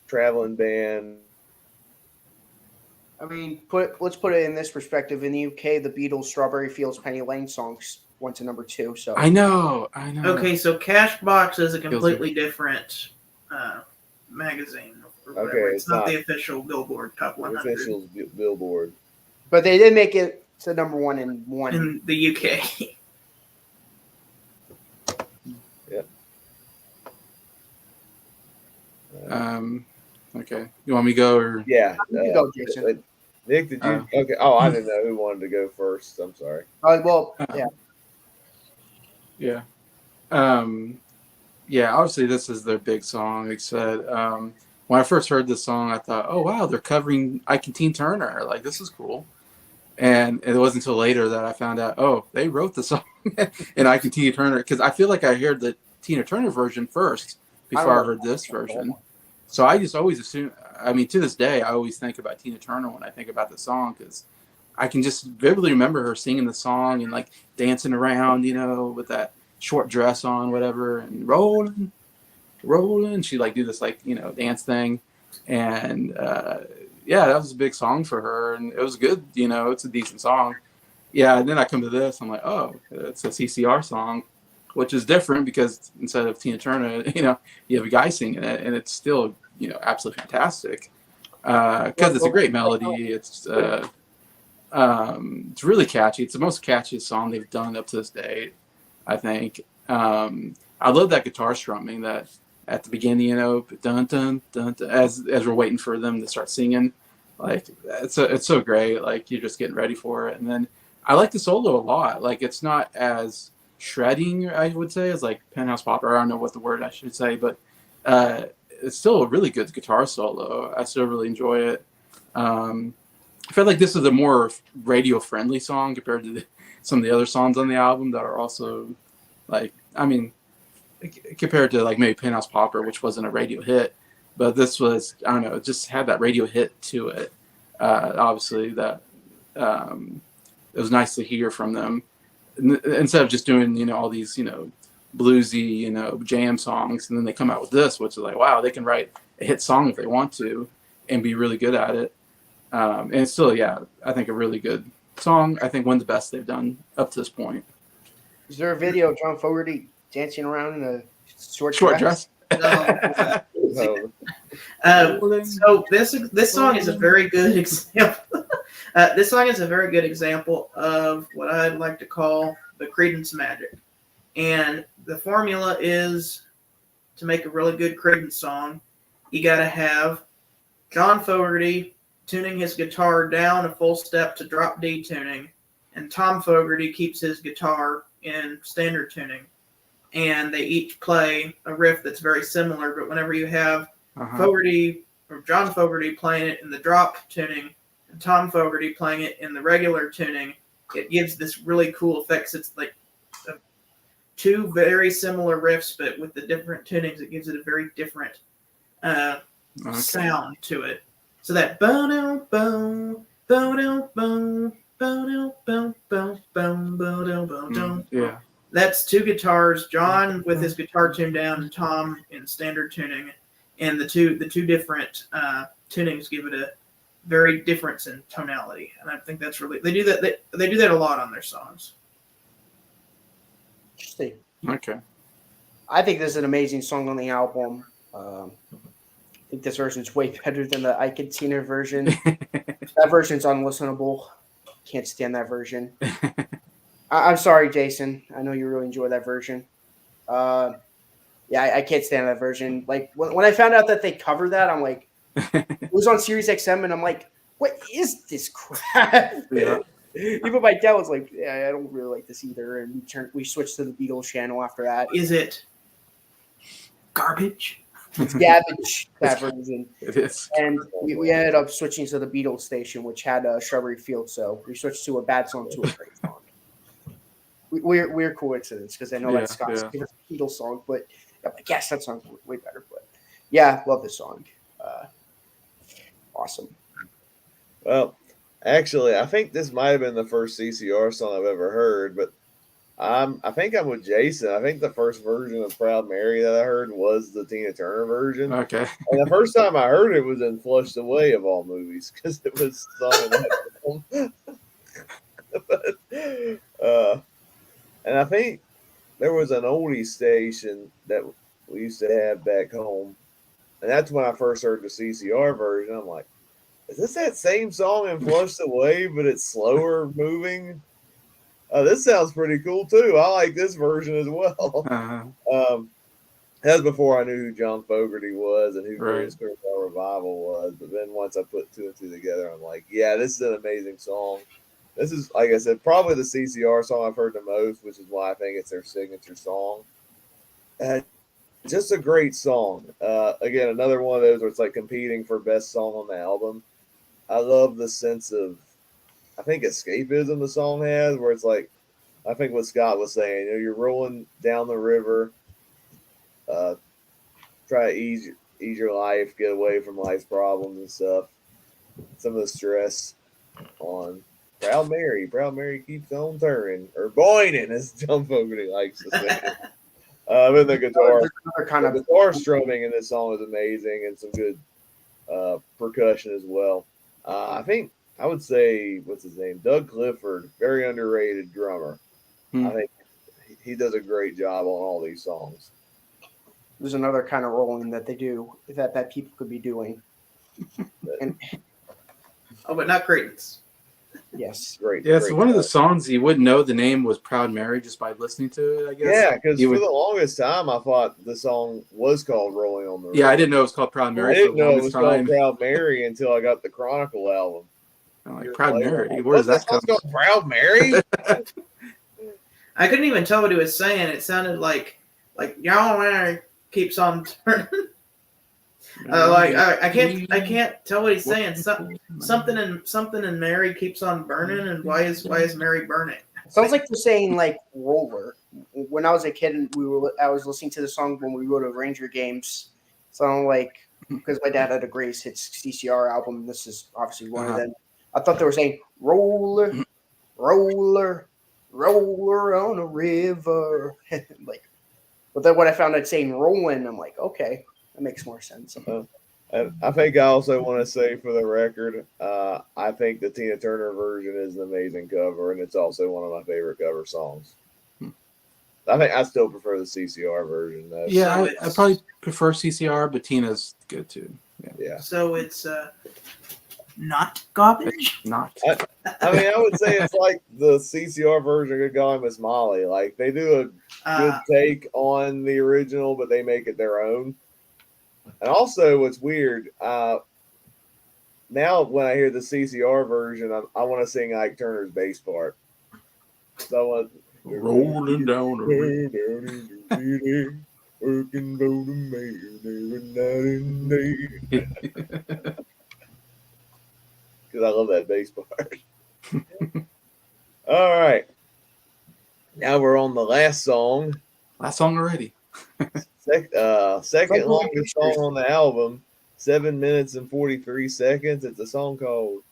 Traveling Band. I mean, let's put it in this perspective. In the UK, the Beatles' "Strawberry Fields, Penny Lane" songs went to #2. So I know. Okay, so Cashbox is a completely different magazine. Or whatever. Okay, It's not the official Billboard Top 100 Official Billboard. but they did make it to #1 in one. in the UK. Okay. You want me to go or? Yeah. You can go, Jason. Nick, did you? Okay. Oh, I didn't know who wanted to go first. I'm sorry. Yeah. Yeah. Yeah, obviously this is their big song. Like I said, when I first heard this song, I thought, oh, wow, they're covering Ike and Tina Turner. Like, this is cool. And it wasn't until later that I found out, oh, they wrote the song in Ike and Tina Turner. Because I feel like I heard the Tina Turner version first before I heard this version. So I just always assume, I mean, to this day, I always think about Tina Turner when I think about the song, because I can just vividly remember her singing the song and like dancing around, you know, with that short dress on, whatever, and rolling. She like do this like, you know, dance thing. And yeah, that was a big song for her, and it was good, you know, it's a decent song. Yeah, and then I come to this, I'm like, oh, it's a CCR song, which is different because instead of Tina Turner, you know, you have a guy singing it, and it's still, you know, absolutely fantastic. Because it's a great melody. It's really catchy. It's the most catchiest song they've done up to this day, I think. I love that guitar strumming that at the beginning, you know, dun dun dun, dun as we're waiting for them to start singing. Like it's so great. Like you're just getting ready for it, and then I like the solo a lot. Like it's not as shredding, I would say, as like Penthouse Popper. I don't know what the word I should say, but it's still a really good guitar solo. I still really enjoy it. I feel like this is a more radio-friendly song compared to some of the other songs on the album that are also, like, I mean, compared to like maybe Penthouse Popper, which wasn't a radio hit, but this was, I don't know, it just had that radio hit to it. Obviously, that it was nice to hear from them instead of just doing, you know, all these, you know, bluesy, you know, jam songs, and then they come out with this, which is like, wow, they can write a hit song if they want to and be really good at it. And it's still, yeah, I think a really good song. I think one of the best they've done up to this point. Is there a video of John Fogerty dancing around in the Short dress. No. So, So this song is a very good example. This song is a very good example of what I'd like to call the Creedence magic. And the formula is to make a really good Creedence song, you got to have John Fogerty tuning his guitar down a full step to drop D tuning, and Tom Fogerty keeps his guitar in standard tuning. And they each play a riff that's very similar, but whenever you have Fogerty or John Fogerty playing it in the drop tuning and Tom Fogerty playing it in the regular tuning, it gives this really cool effects. It's like two very similar riffs, but with the different tunings, it gives it a very different sound to it. So that bow bow bow bow bow bow bow bow bow. Yeah. That's two guitars, John with his guitar tuned down and Tom in standard tuning. And the two different tunings give it a very difference in tonality. And I think that's really they do that a lot on their songs. Interesting. Okay. I think this is an amazing song on the album. I think this version's way better than the I Can Tina version. That version's unlistenable. Can't stand that version. I'm sorry, Jason. I know you really enjoy that version. Yeah, I can't stand that version. Like when I found out that they covered that, I'm like, it was on Sirius XM, and I'm like, what is this crap? Yeah. Even my dad was like, yeah, I don't really like this either. And we switched to the Beatles channel after that. Is it garbage? It's garbage, that version. It is. And we ended up switching to the Beatles station, which had Strawberry Field. So we switched to a bad song to a great song. Weird coincidence because I know that's Scott's favorite Beatles song, but I'm like, yes, that song's way better. But yeah, love this song. Awesome. well, actually, I think this might have been the first CCR song I've ever heard, but I think I'm with Jason. I think the first version of Proud Mary that I heard was the Tina Turner version. Okay. And the first time I heard it was in Flushed Away of all movies because it was sung in but, and I think there was an oldie station that we used to have back home. And that's when I first heard the CCR version. I'm like, is this that same song in Flushed Away, but it's slower moving? This sounds pretty cool too. I like this version as well. That was before I knew who John Fogerty was and who Creedence Clearwater Revival was. But then once I put two and two together, I'm like, yeah, this is an amazing song. This is, like I said, probably the CCR song I've heard the most, which is why I think it's their signature song. Just a great song. Again, another one of those where it's like competing for best song on the album. I love the sense of, I think, escapism the song has, where it's like, I think what Scott was saying, you're rolling down the river, try to ease your life, get away from life's problems and stuff. Some of the stress on Proud Mary keeps on turning, or boining, as John Fogerty likes to say. And the guitar strumming in this song is amazing, and some good percussion as well. I think I would say, what's his name? Doug Clifford, very underrated drummer. I think he does a great job on all these songs. There's another kind of rolling that they do that people could be doing. But not Creedence. Yes. Great. Yeah, great so one of the songs you wouldn't know the name was Proud Mary just by listening to it, I guess. Yeah, because for the longest time, I thought the song was called Rolling on the River. Yeah, I didn't know it was called Proud Mary. I didn't know it was called Proud Mary until I got the Chronicle album. I'm like, Proud Mary? Where does that come from? Called Proud Mary? I couldn't even tell what he was saying. It sounded like y'all Mary keeps on turning. I can't tell what he's saying. Something in Mary keeps on burning, and why is Mary burning? Sounds like they're saying like roller. When I was a kid, and I was listening to the song when we go to Ranger games. Sound like, because my dad had a greatest hits CCR album. This is obviously one of them. I thought they were saying roller, roller, roller on a river. Like, but then when I found it saying rolling, I'm like, okay. That makes more sense. And I think I also want to say for the record, I think the Tina Turner version is an amazing cover, and it's also one of my favorite cover songs. I think I still prefer the CCR version though. Yeah, So I probably prefer CCR, but Tina's good too. Yeah. So it's not garbage. Not. I mean, I would say it's like the CCR version of Good Golly Miss Molly. Like they do a good take on the original, but they make it their own. And also, what's weird, now when I hear the CCR version, I want to sing Ike Turner's bass part. So I want Rolling down the road. working for the mayor night and day. Because I love that bass part. All right. Now we're on the last song. Last song already. Second longest song on the album, 7 minutes and 43 seconds. It's a song called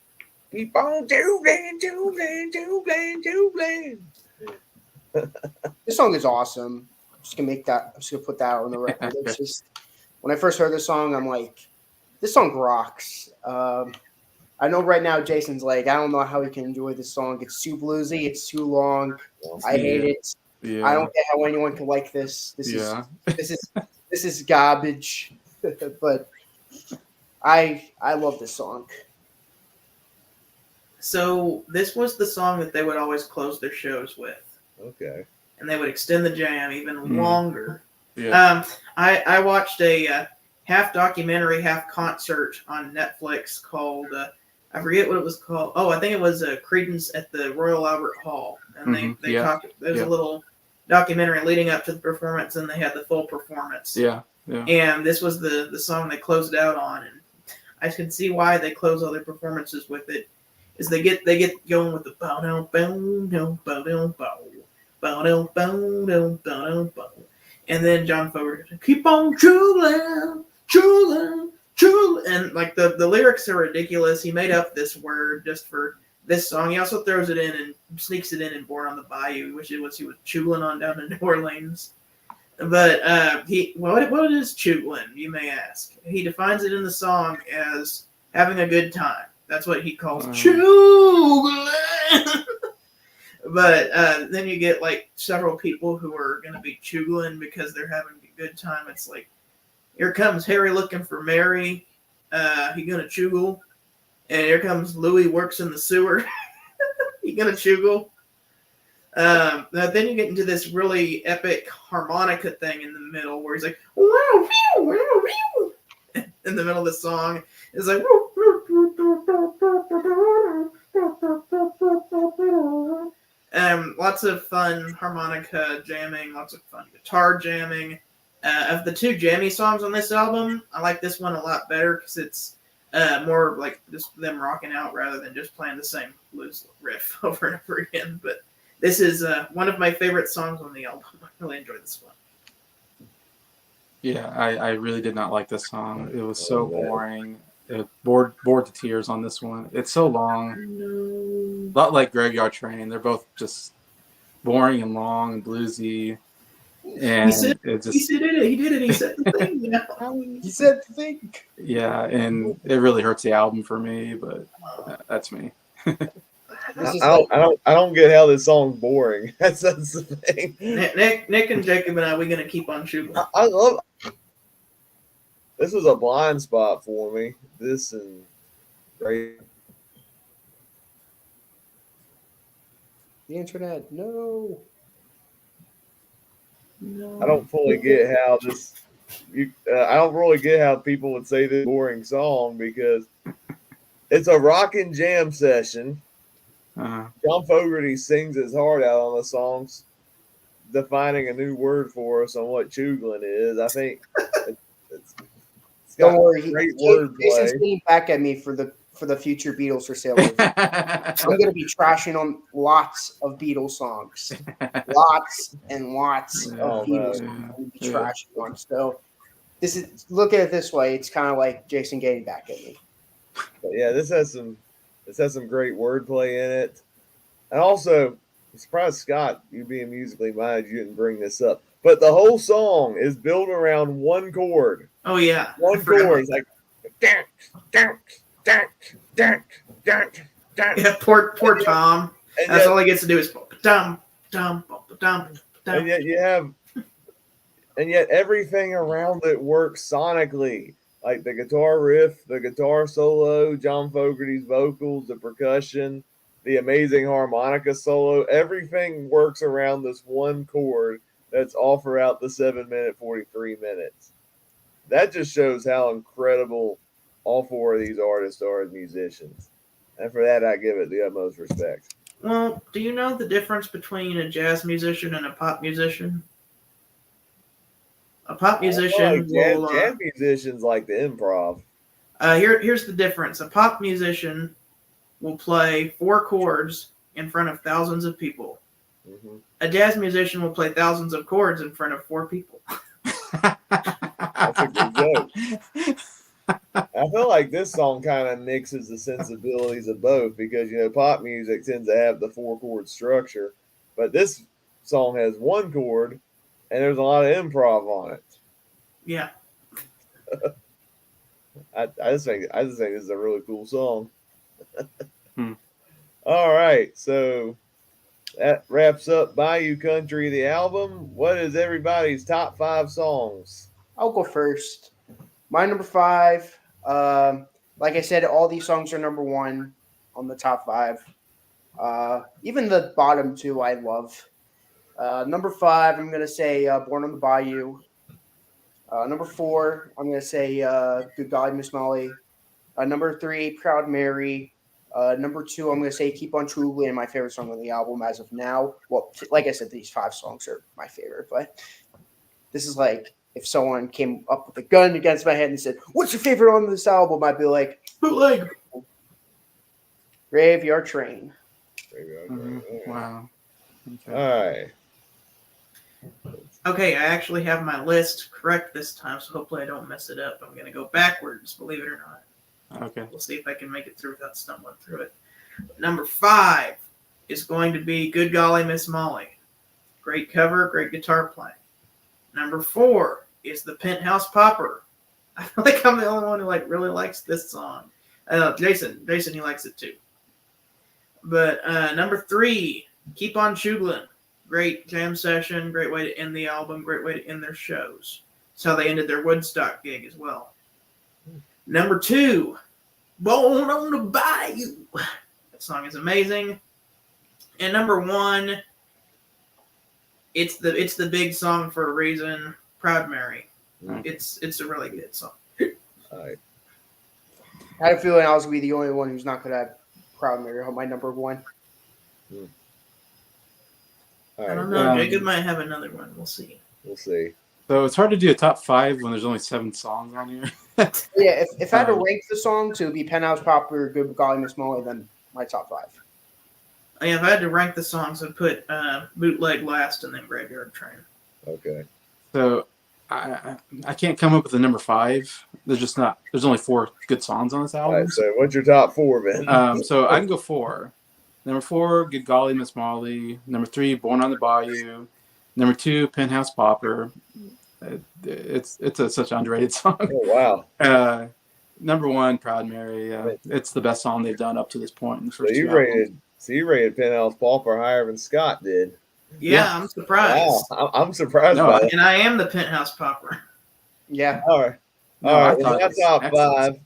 "Keep On Juggling, Juggling, Juggling, Juggling." This song is awesome. I'm just gonna put that on the record. It's just when I first heard this song, I'm like, this song rocks. I know right now Jason's like, I don't know how he can enjoy this song. It's too bluesy. It's too long. I hate it. Yeah. I don't get how anyone can like this. This is garbage. But I love this song. So this was the song that they would always close their shows with. Okay. And they would extend the jam even longer. Yeah. I watched a half documentary, half concert on Netflix called I forget what it was called. Oh, I think it was Creedence at the Royal Albert Hall, and they talked. There was a little documentary leading up to the performance, and they had the full performance. Yeah. And this was the song they closed out on, and I can see why they close all their performances with it. Is they get going with the bow down bow bow down bow bow down bow down bow bow, and then John Fogerty keep on chugging, chugging, chugging, and like the lyrics are ridiculous. He made up this word just for this song. He also throws it in and sneaks it in Born on the Bayou, which is what he was chugging on down to New Orleans. But what is chugging, you may ask? He defines it in the song as having a good time. That's what he calls chugging. But then you get like several people who are going to be chugging because they're having a good time. It's like, here comes Harry looking for Mary. He gonna chuggle. And here comes Louis works in the sewer. He gonna chuggle. Then you get into this really epic harmonica thing in the middle where he's like, wow, whew, wow, whew. In the middle of the song. It's like, lots of fun harmonica jamming, lots of fun guitar jamming. Of the two jammy songs on this album, I like this one a lot better because it's more like just them rocking out rather than just playing the same blues riff over and over again. But this is one of my favorite songs on the album. I really enjoyed this one. Yeah, I really did not like this song. It was so boring. It bored to tears on this one. It's so long. A lot like Graveyard Train. They're both just boring and long and bluesy. And he did it. He said the thing. Yeah. He said the thing. Yeah, and it really hurts the album for me, but that's me. I don't get how this song's boring. That's the thing. Nick and Jacob and I, we're gonna keep on shooting. I love. This was a blind spot for me. This and great. The internet, no. I don't fully get how this. I don't really get how people would say this boring song because it's a rockin' jam session. John Fogerty sings his heart out on the songs, defining a new word for us on what chuggling is. I think it's got Don't worry, great wordplay. Jason's getting back at me for the future Beatles for sale. I'm going to be trashing on lots of Beatles songs, lots and lots of Beatles songs. I'm going to be trashing on. So look at it this way. It's kind of like Jason getting back at me. But yeah, this has some great wordplay in it, and also I'm surprised Scott, you being musically minded, you didn't bring this up. But the whole song is built around one chord. Oh yeah, one chord. It's like, yeah. Poor Tom. That's all he gets to do is dum dum dum dum and yet everything around it works sonically. Like the guitar riff, the guitar solo, John Fogerty's vocals, the percussion, the amazing harmonica solo, everything works around this one chord that's all throughout the 7 minute 43 minutes. That just shows how incredible all four of these artists are as musicians. And for that I give it the utmost respect. Well, do you know the difference between a jazz musician and a pop musician? A pop musician will. Jazz musicians like the improv. Here's the difference. A pop musician will play 4 chords in front of thousands of people. Mm-hmm. A jazz musician will play thousands of chords in front of 4 people. That's a good joke. I feel like this song kind of mixes the sensibilities of both because, pop music tends to have the 4-chord structure, but this song has 1 chord and there's a lot of improv on it. Yeah. I just think this is a really cool song. All right, so that wraps up Bayou Country, the album. What is everybody's top 5 songs? I'll go first. My number 5. Like I said, all these songs are number 1 on the top 5. Even the bottom 2 I love. Number 5, I'm going to say Born on the Bayou. Number 4, I'm going to say Good Golly Miss Molly. Number 3, Proud Mary. Number 2, I'm going to say Keep on Truly, and my favorite song on the album as of now. Well, like I said, these 5 songs are my favorite, but this is like if someone came up with a gun against my head and said, "What's your favorite on this album?" I'd be like, Bootleg. Graveyard Train. Wow. Okay. All right. Okay, I actually have my list correct this time, so hopefully I don't mess it up. I'm going to go backwards, believe it or not. Okay. We'll see if I can make it through without stumbling through it. Number 5 is going to be Good Golly Miss Molly. Great cover, great guitar playing. Number 4 is The Penthouse Popper. I feel like I'm the only one who really likes this song. Jason, he likes it too. But number 3, Keep on Chugling. Great jam session, great way to end the album, great way to end their shows. That's how they ended their Woodstock gig as well. Number 2, Born on the Bayou. That song is amazing. And number 1, it's the big song for a reason, Proud Mary. It's a really good song. All right. I had a feeling I was going to be the only one who's not going to have Proud Mary on my number 1. All right. I don't know. Jacob might have another one. We'll see. We'll see. So it's hard to do a top 5 when there's only 7 songs on here. Yeah, if I had to rank the songs, it would be Penthouse Popper, Good Golly Miss Molly, then my top 5. Yeah, if I had to rank the songs, I'd put Bootleg last and then Graveyard Train. Okay. So I can't come up with a number 5. There's only 4 good songs on this All album. right. So what's your top 4, Ben? So I can go 4. Number 4, Good Golly Miss Molly. Number 3, Born on the Bayou. Number 2, Penthouse Popper. It's such an underrated song. Oh wow. Number 1, Proud Mary. It's the best song they've done up to this point in the first So you 2 albums. rated Penthouse Pauper higher than Scott did. Yeah, I'm surprised. Wow, I'm surprised No, by that. And I am the Penthouse Popper. Yeah. All right. No, All I right. thought My it was top excellent.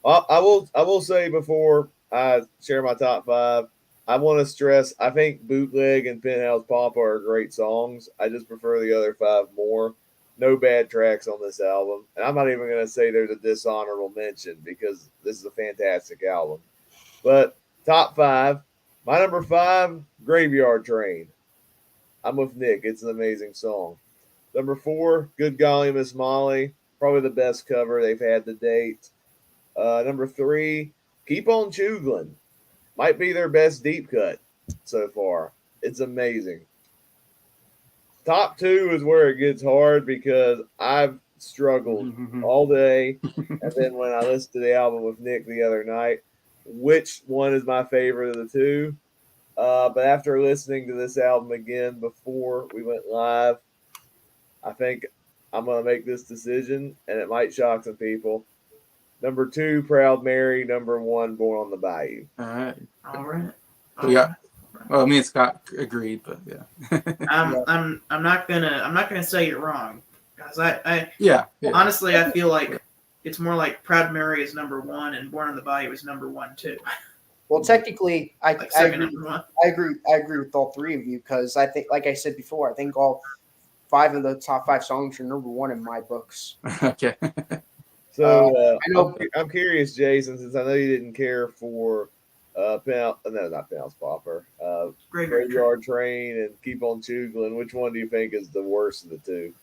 5. I will say before I share my top 5, I want to stress I think Bootleg and Penthouse Pauper are great songs. I just prefer the other 5 more. No bad tracks on this album. And I'm not even going to say there's a dishonorable mention because this is a fantastic album. But top 5, my number 5, Graveyard Train. I'm with Nick. It's an amazing song. Number 4, Good Golly Miss Molly. Probably the best cover they've had to date. Number 3, Keep on Chugling. Might be their best deep cut so far. It's amazing. Top 2 is where it gets hard because I've struggled all day. And then when I listened to the album with Nick the other night, which one is my favorite of the 2? But after listening to this album again before we went live, I think I'm going to make this decision, and it might shock some people. Number 2, Proud Mary. Number 1, Born on the Bayou. All right. All right. We got Well, me and Scott agreed, but yeah. I'm not gonna say you're wrong, guys. I yeah. honestly I feel like it's more like Proud Mary is number one and Born on the Bayou is number one too. Well, technically, I Second agree. number one. I agree with all three of you because I think, like I said before, I think all 5 of the top 5 songs are number 1 in my books. Okay. So I know. I'm curious, Jason, since I know you didn't care for not Penhouse Popper, Graveyard Train and Keep on Chugling. Which one do you think is the worst of the two?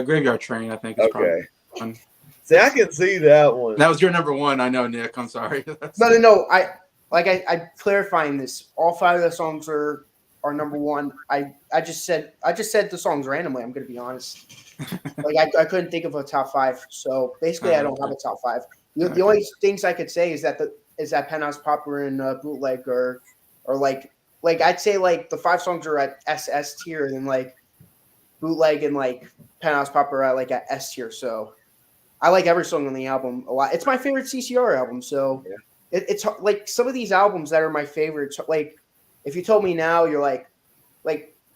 Graveyard Train, I think, is probably one. See, I can see that one. That was your number one. I know, Nick. I'm sorry. No. I'm clarifying this. All 5 of the songs are number 1. I just said the songs randomly. I'm going to be honest. I couldn't think of a top 5. So basically, I don't have a top 5. The only things I could say is that Penthouse Popper and Bootleg are like I'd say like the 5 songs are at SS tier, and then like Bootleg and like Penthouse Popper are like at S tier. So I like every song on the album a lot. It's my favorite CCR album. So it's like some of these albums that are my favorites. Like if you told me now, you're like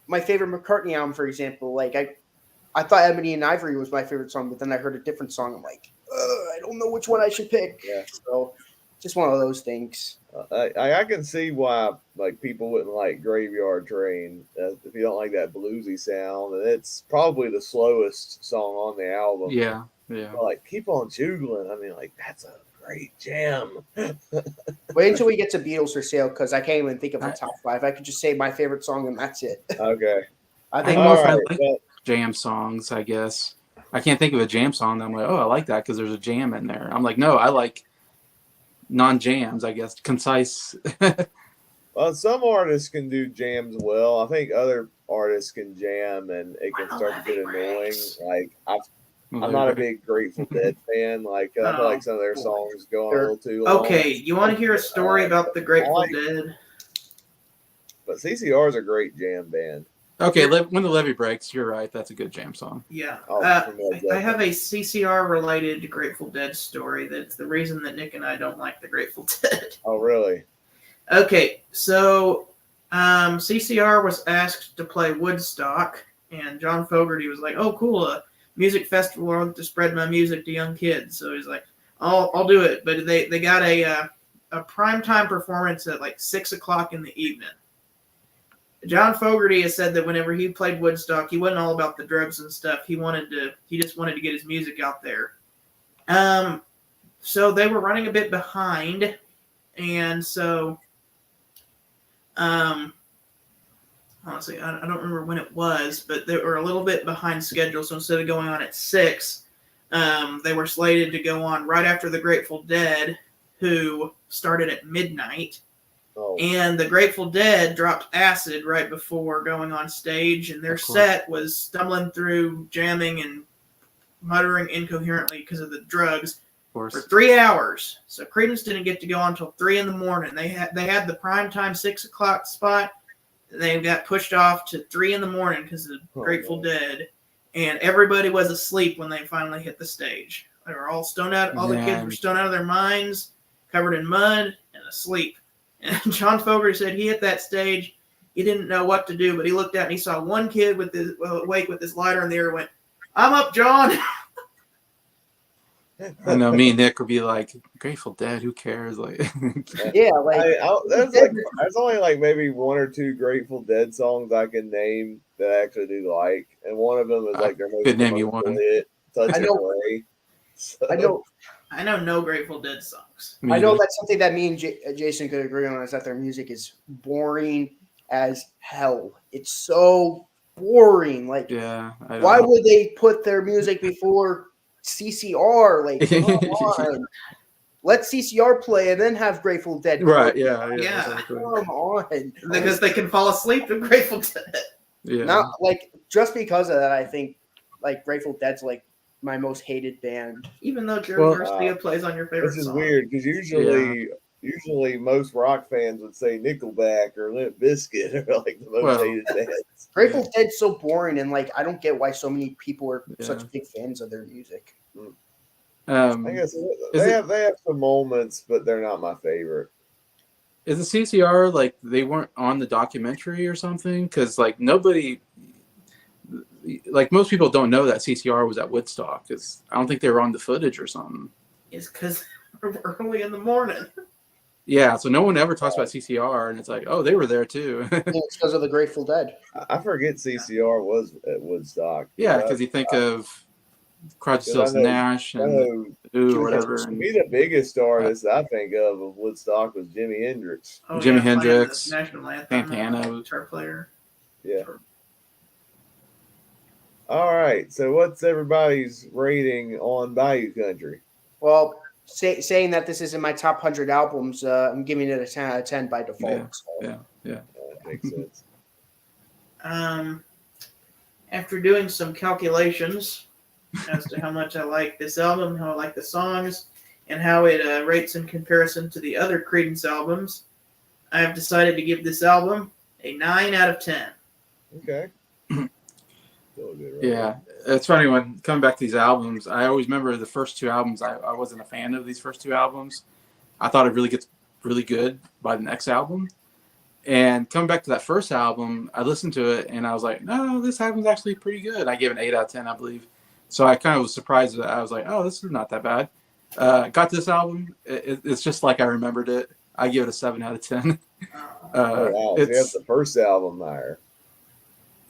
my favorite McCartney album, for example. Like I thought Ebony and Ivory was my favorite song, but then I heard a different song. I'm like, I don't know which one I should pick. Yeah. So just one of those things. I can see why like people wouldn't like Graveyard Train if you don't like that bluesy sound, and it's probably the slowest song on the album. Yeah. But like Keep on Chugling, I mean, like that's a great jam. Wait until we get to Beatles for Sale, because I can't even think of a top 5. I could just say my favorite song and that's it. Okay. I think I like jam songs, I guess. I can't think of a jam song that I'm like, oh, I like that because there's a jam in there. I'm like, no, I like non-jams, I guess. Concise. Well, some artists can do jams well. I think other artists can jam and it can start to get annoying. Like I'm not a big Grateful Dead fan. Like I feel like some of their songs go on a little too long. Okay, you want to hear a story about the Grateful Dead? But CCR is a great jam band. Okay, When the Levee Breaks, you're right. That's a good jam song. Yeah. Oh, I have a CCR-related Grateful Dead story that's the reason that Nick and I don't like the Grateful Dead. Oh, really? Okay, so CCR was asked to play Woodstock, and John Fogerty was like, oh, cool, a music festival where I want to spread my music to young kids. So he's like, I'll do it. But they got a primetime performance at like 6 o'clock in the evening. John Fogerty has said that whenever he played Woodstock, he wasn't all about the drugs and stuff. He just wanted to get his music out there. So they were running a bit behind, and so honestly, I don't remember when it was, but they were a little bit behind schedule. So instead of going on at 6, they were slated to go on right after the Grateful Dead, who started at midnight. Oh. And the Grateful Dead dropped acid right before going on stage, and their set was stumbling through, jamming, and muttering incoherently because of the drugs for 3 hours. So Creedence didn't get to go on until 3 in the morning. They had the primetime 6 o'clock spot. They got pushed off to 3 in the morning because of the Grateful Dead, and everybody was asleep when they finally hit the stage. They were all stoned out. All the kids were stoned out of their minds, covered in mud, and asleep. And John Fogerty said he hit that stage. He didn't know what to do, but he looked out and he saw one kid awake with his lighter in the air and went, "I'm up, John." I know me and Nick would be like, Grateful Dead, who cares? Like, yeah, like there's only like maybe 1 or 2 Grateful Dead songs I can name that I actually do like, and one of them is like their most could name you one. hit, Touch and Play. So. I know no Grateful Dead songs. I know that's something that me and Jason could agree on, is that their music is boring as hell. It's so boring. Like, why would they put their music before CCR? Like, come on. Let CCR play and then have Grateful Dead play. Right, yeah. Exactly. Come on. Because they can fall asleep to Grateful Dead. Yeah. Not like, just because of that, I think like Grateful Dead's like my most hated band. Even though Jerry Garcia plays on your favorite song. This is weird because usually most rock fans would say Nickelback or Limp Bizkit are like the most hated bands. Grateful Dead's so boring, and like I don't get why so many people are such big fans of their music. I guess they have some moments, but they're not my favorite. Is the CCR like they weren't on the documentary or something? Because like nobody, like most people don't know that CCR was at Woodstock. Because I don't think they were on the footage or something. It's because early in the morning. Yeah, so no one ever talks about CCR, and it's like, oh, they were there too. Yeah, it's because of the Grateful Dead. I forget CCR was at Woodstock. Yeah, because you think of Crosby, Stills, I know- Nash, I and know Ooh, or Jimi whatever, to and me, the biggest artist I think of Woodstock was Jimi Hendrix. Oh, Jimi yeah, playing Hendrix, the national anthem, Santana. guitar player. Yeah. All right. So, what's everybody's rating on Bayou Country? Well, saying that this is in my top 100 albums, I'm giving it a 10 out of 10 by default. Yeah, so. yeah. That makes sense. After doing some calculations as to how much I like this album, how I like the songs, and how it rates in comparison to the other Creedence albums, I have decided to give this album a 9 out of 10. Okay. Still a good rating. Yeah, it's funny when coming back to these albums. I always remember the first two albums. I wasn't a fan of these first two albums. I thought it really gets really good by the next album. And coming back to that first album, I listened to it and I was like, no, this album's actually pretty good. I gave it an 8 out of 10, I believe. So I kind of was surprised that I was like, oh, this is not that bad. Got this album. It's just like I remembered it. I give it a 7 out of 10. Oh, wow. So that's the first album there.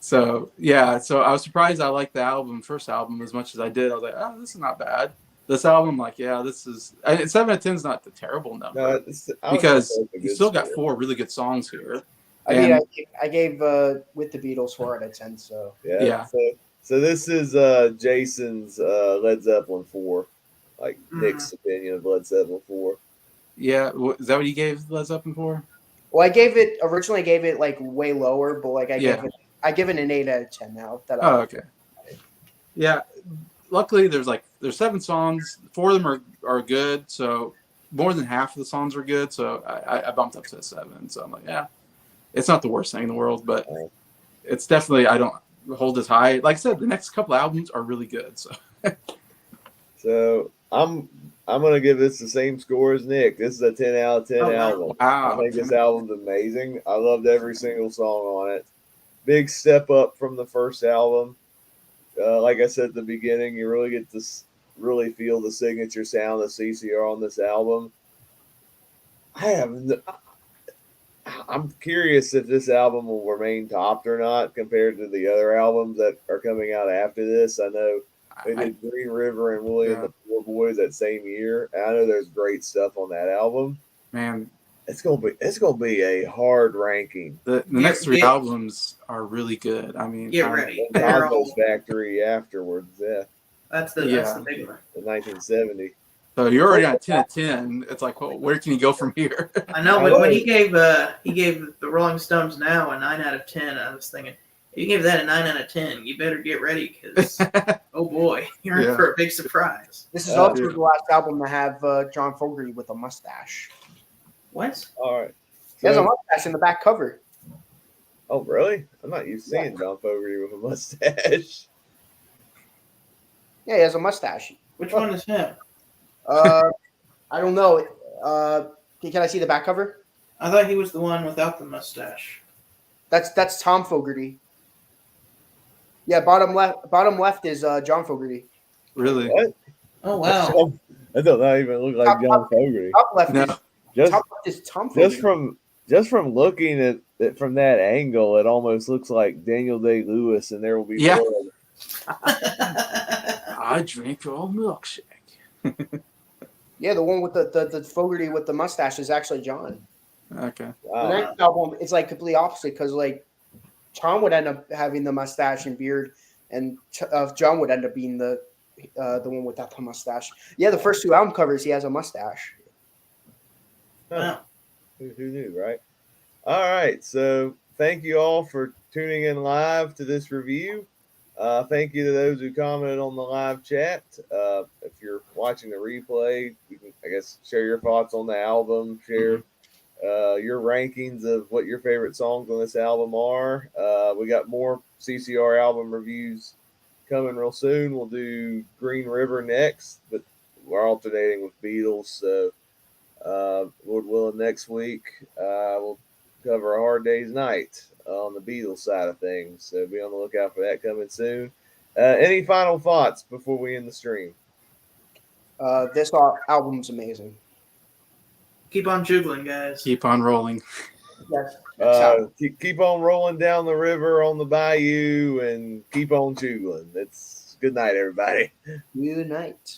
So yeah, so I was surprised I liked the first album as much as I did. I was like, oh, this is not bad. This album, like, yeah, this is 7 out of 10 is not the terrible number because you still got 4 really good songs here. I gave With the Beatles 4 out of 10. So yeah. So this is Jason's Led Zeppelin 4, like Nick's opinion of Led Zeppelin 4. Yeah, is that what you gave Led Zeppelin 4? Well, originally gave it like way lower, but like I give it an 8 out of 10 now. Okay. Yeah, luckily there's 7 songs. 4 of them are good, so more than half of the songs are good. So I bumped up to a 7. So I'm like, yeah, it's not the worst thing in the world, but it's definitely I don't hold as high. Like I said, the next couple albums are really good. So I'm gonna give this the same score as Nick. This is a 10 out of 10 album. Wow. I think this album's amazing. I loved every single song on it. Big step up from the first album. Like I said at the beginning, you really get to really feel the signature sound of CCR on this album. I'm curious if this album will remain topped or not compared to the other albums that are coming out after this. I know they did Green River and Willie and the Poor Boys that same year. And I know there's great stuff on that album. Man, it's gonna be a hard ranking. The next 3 albums are really good. I mean, get ready. Compost Factory afterwards. Yeah, that's the big one. The 1970. So you're already on 10 of 10. It's like, well, where can you go from here? I know, but when he gave the Rolling Stones Now a 9 out of 10, I was thinking, if you gave that a 9 out of 10, you better get ready because, oh boy, you're in for a big surprise. This is also the last album to have John Fogerty with a mustache. What? All right. He has a mustache in the back cover. Oh, really? I'm not used to seeing John Fogerty with a mustache. Yeah, he has a mustache. Which one is him? I don't know. Can I see the back cover? I thought he was the one without the mustache. That's Tom Fogerty. Yeah, bottom left is John Fogerty. Really? What? Oh wow! That does not even look like John Fogerty. Top left is Tom Fogerty. Just from looking at it from that angle, it almost looks like Daniel Day-Lewis, and There Will Be Blood. I drink your milkshake. Yeah, the one with the Fogerty with the mustache is actually John. Okay. Wow. The next album, it's like completely opposite because like Tom would end up having the mustache and beard, and John would end up being the one without the mustache. Yeah, the first 2 album covers, he has a mustache. Huh. Who knew, right? All right. So thank you all for tuning in live to this review. Thank you to those who commented on the live chat. If you're watching the replay, you can, I guess, share your thoughts on the album, share your rankings of what your favorite songs on this album are. We got more CCR album reviews coming real soon. We'll do Green River next, but we're alternating with Beatles. So we'll Lord willing, next week we'll cover A Hard Day's Night on the Beatles side of things. So be on the lookout for that coming soon. Any final thoughts before we end the stream? This album's amazing. Keep on juggling, guys. Keep on rolling. Yes. That's how. Keep on rolling down the river on the bayou and keep on juggling. It's good night, everybody. Good night.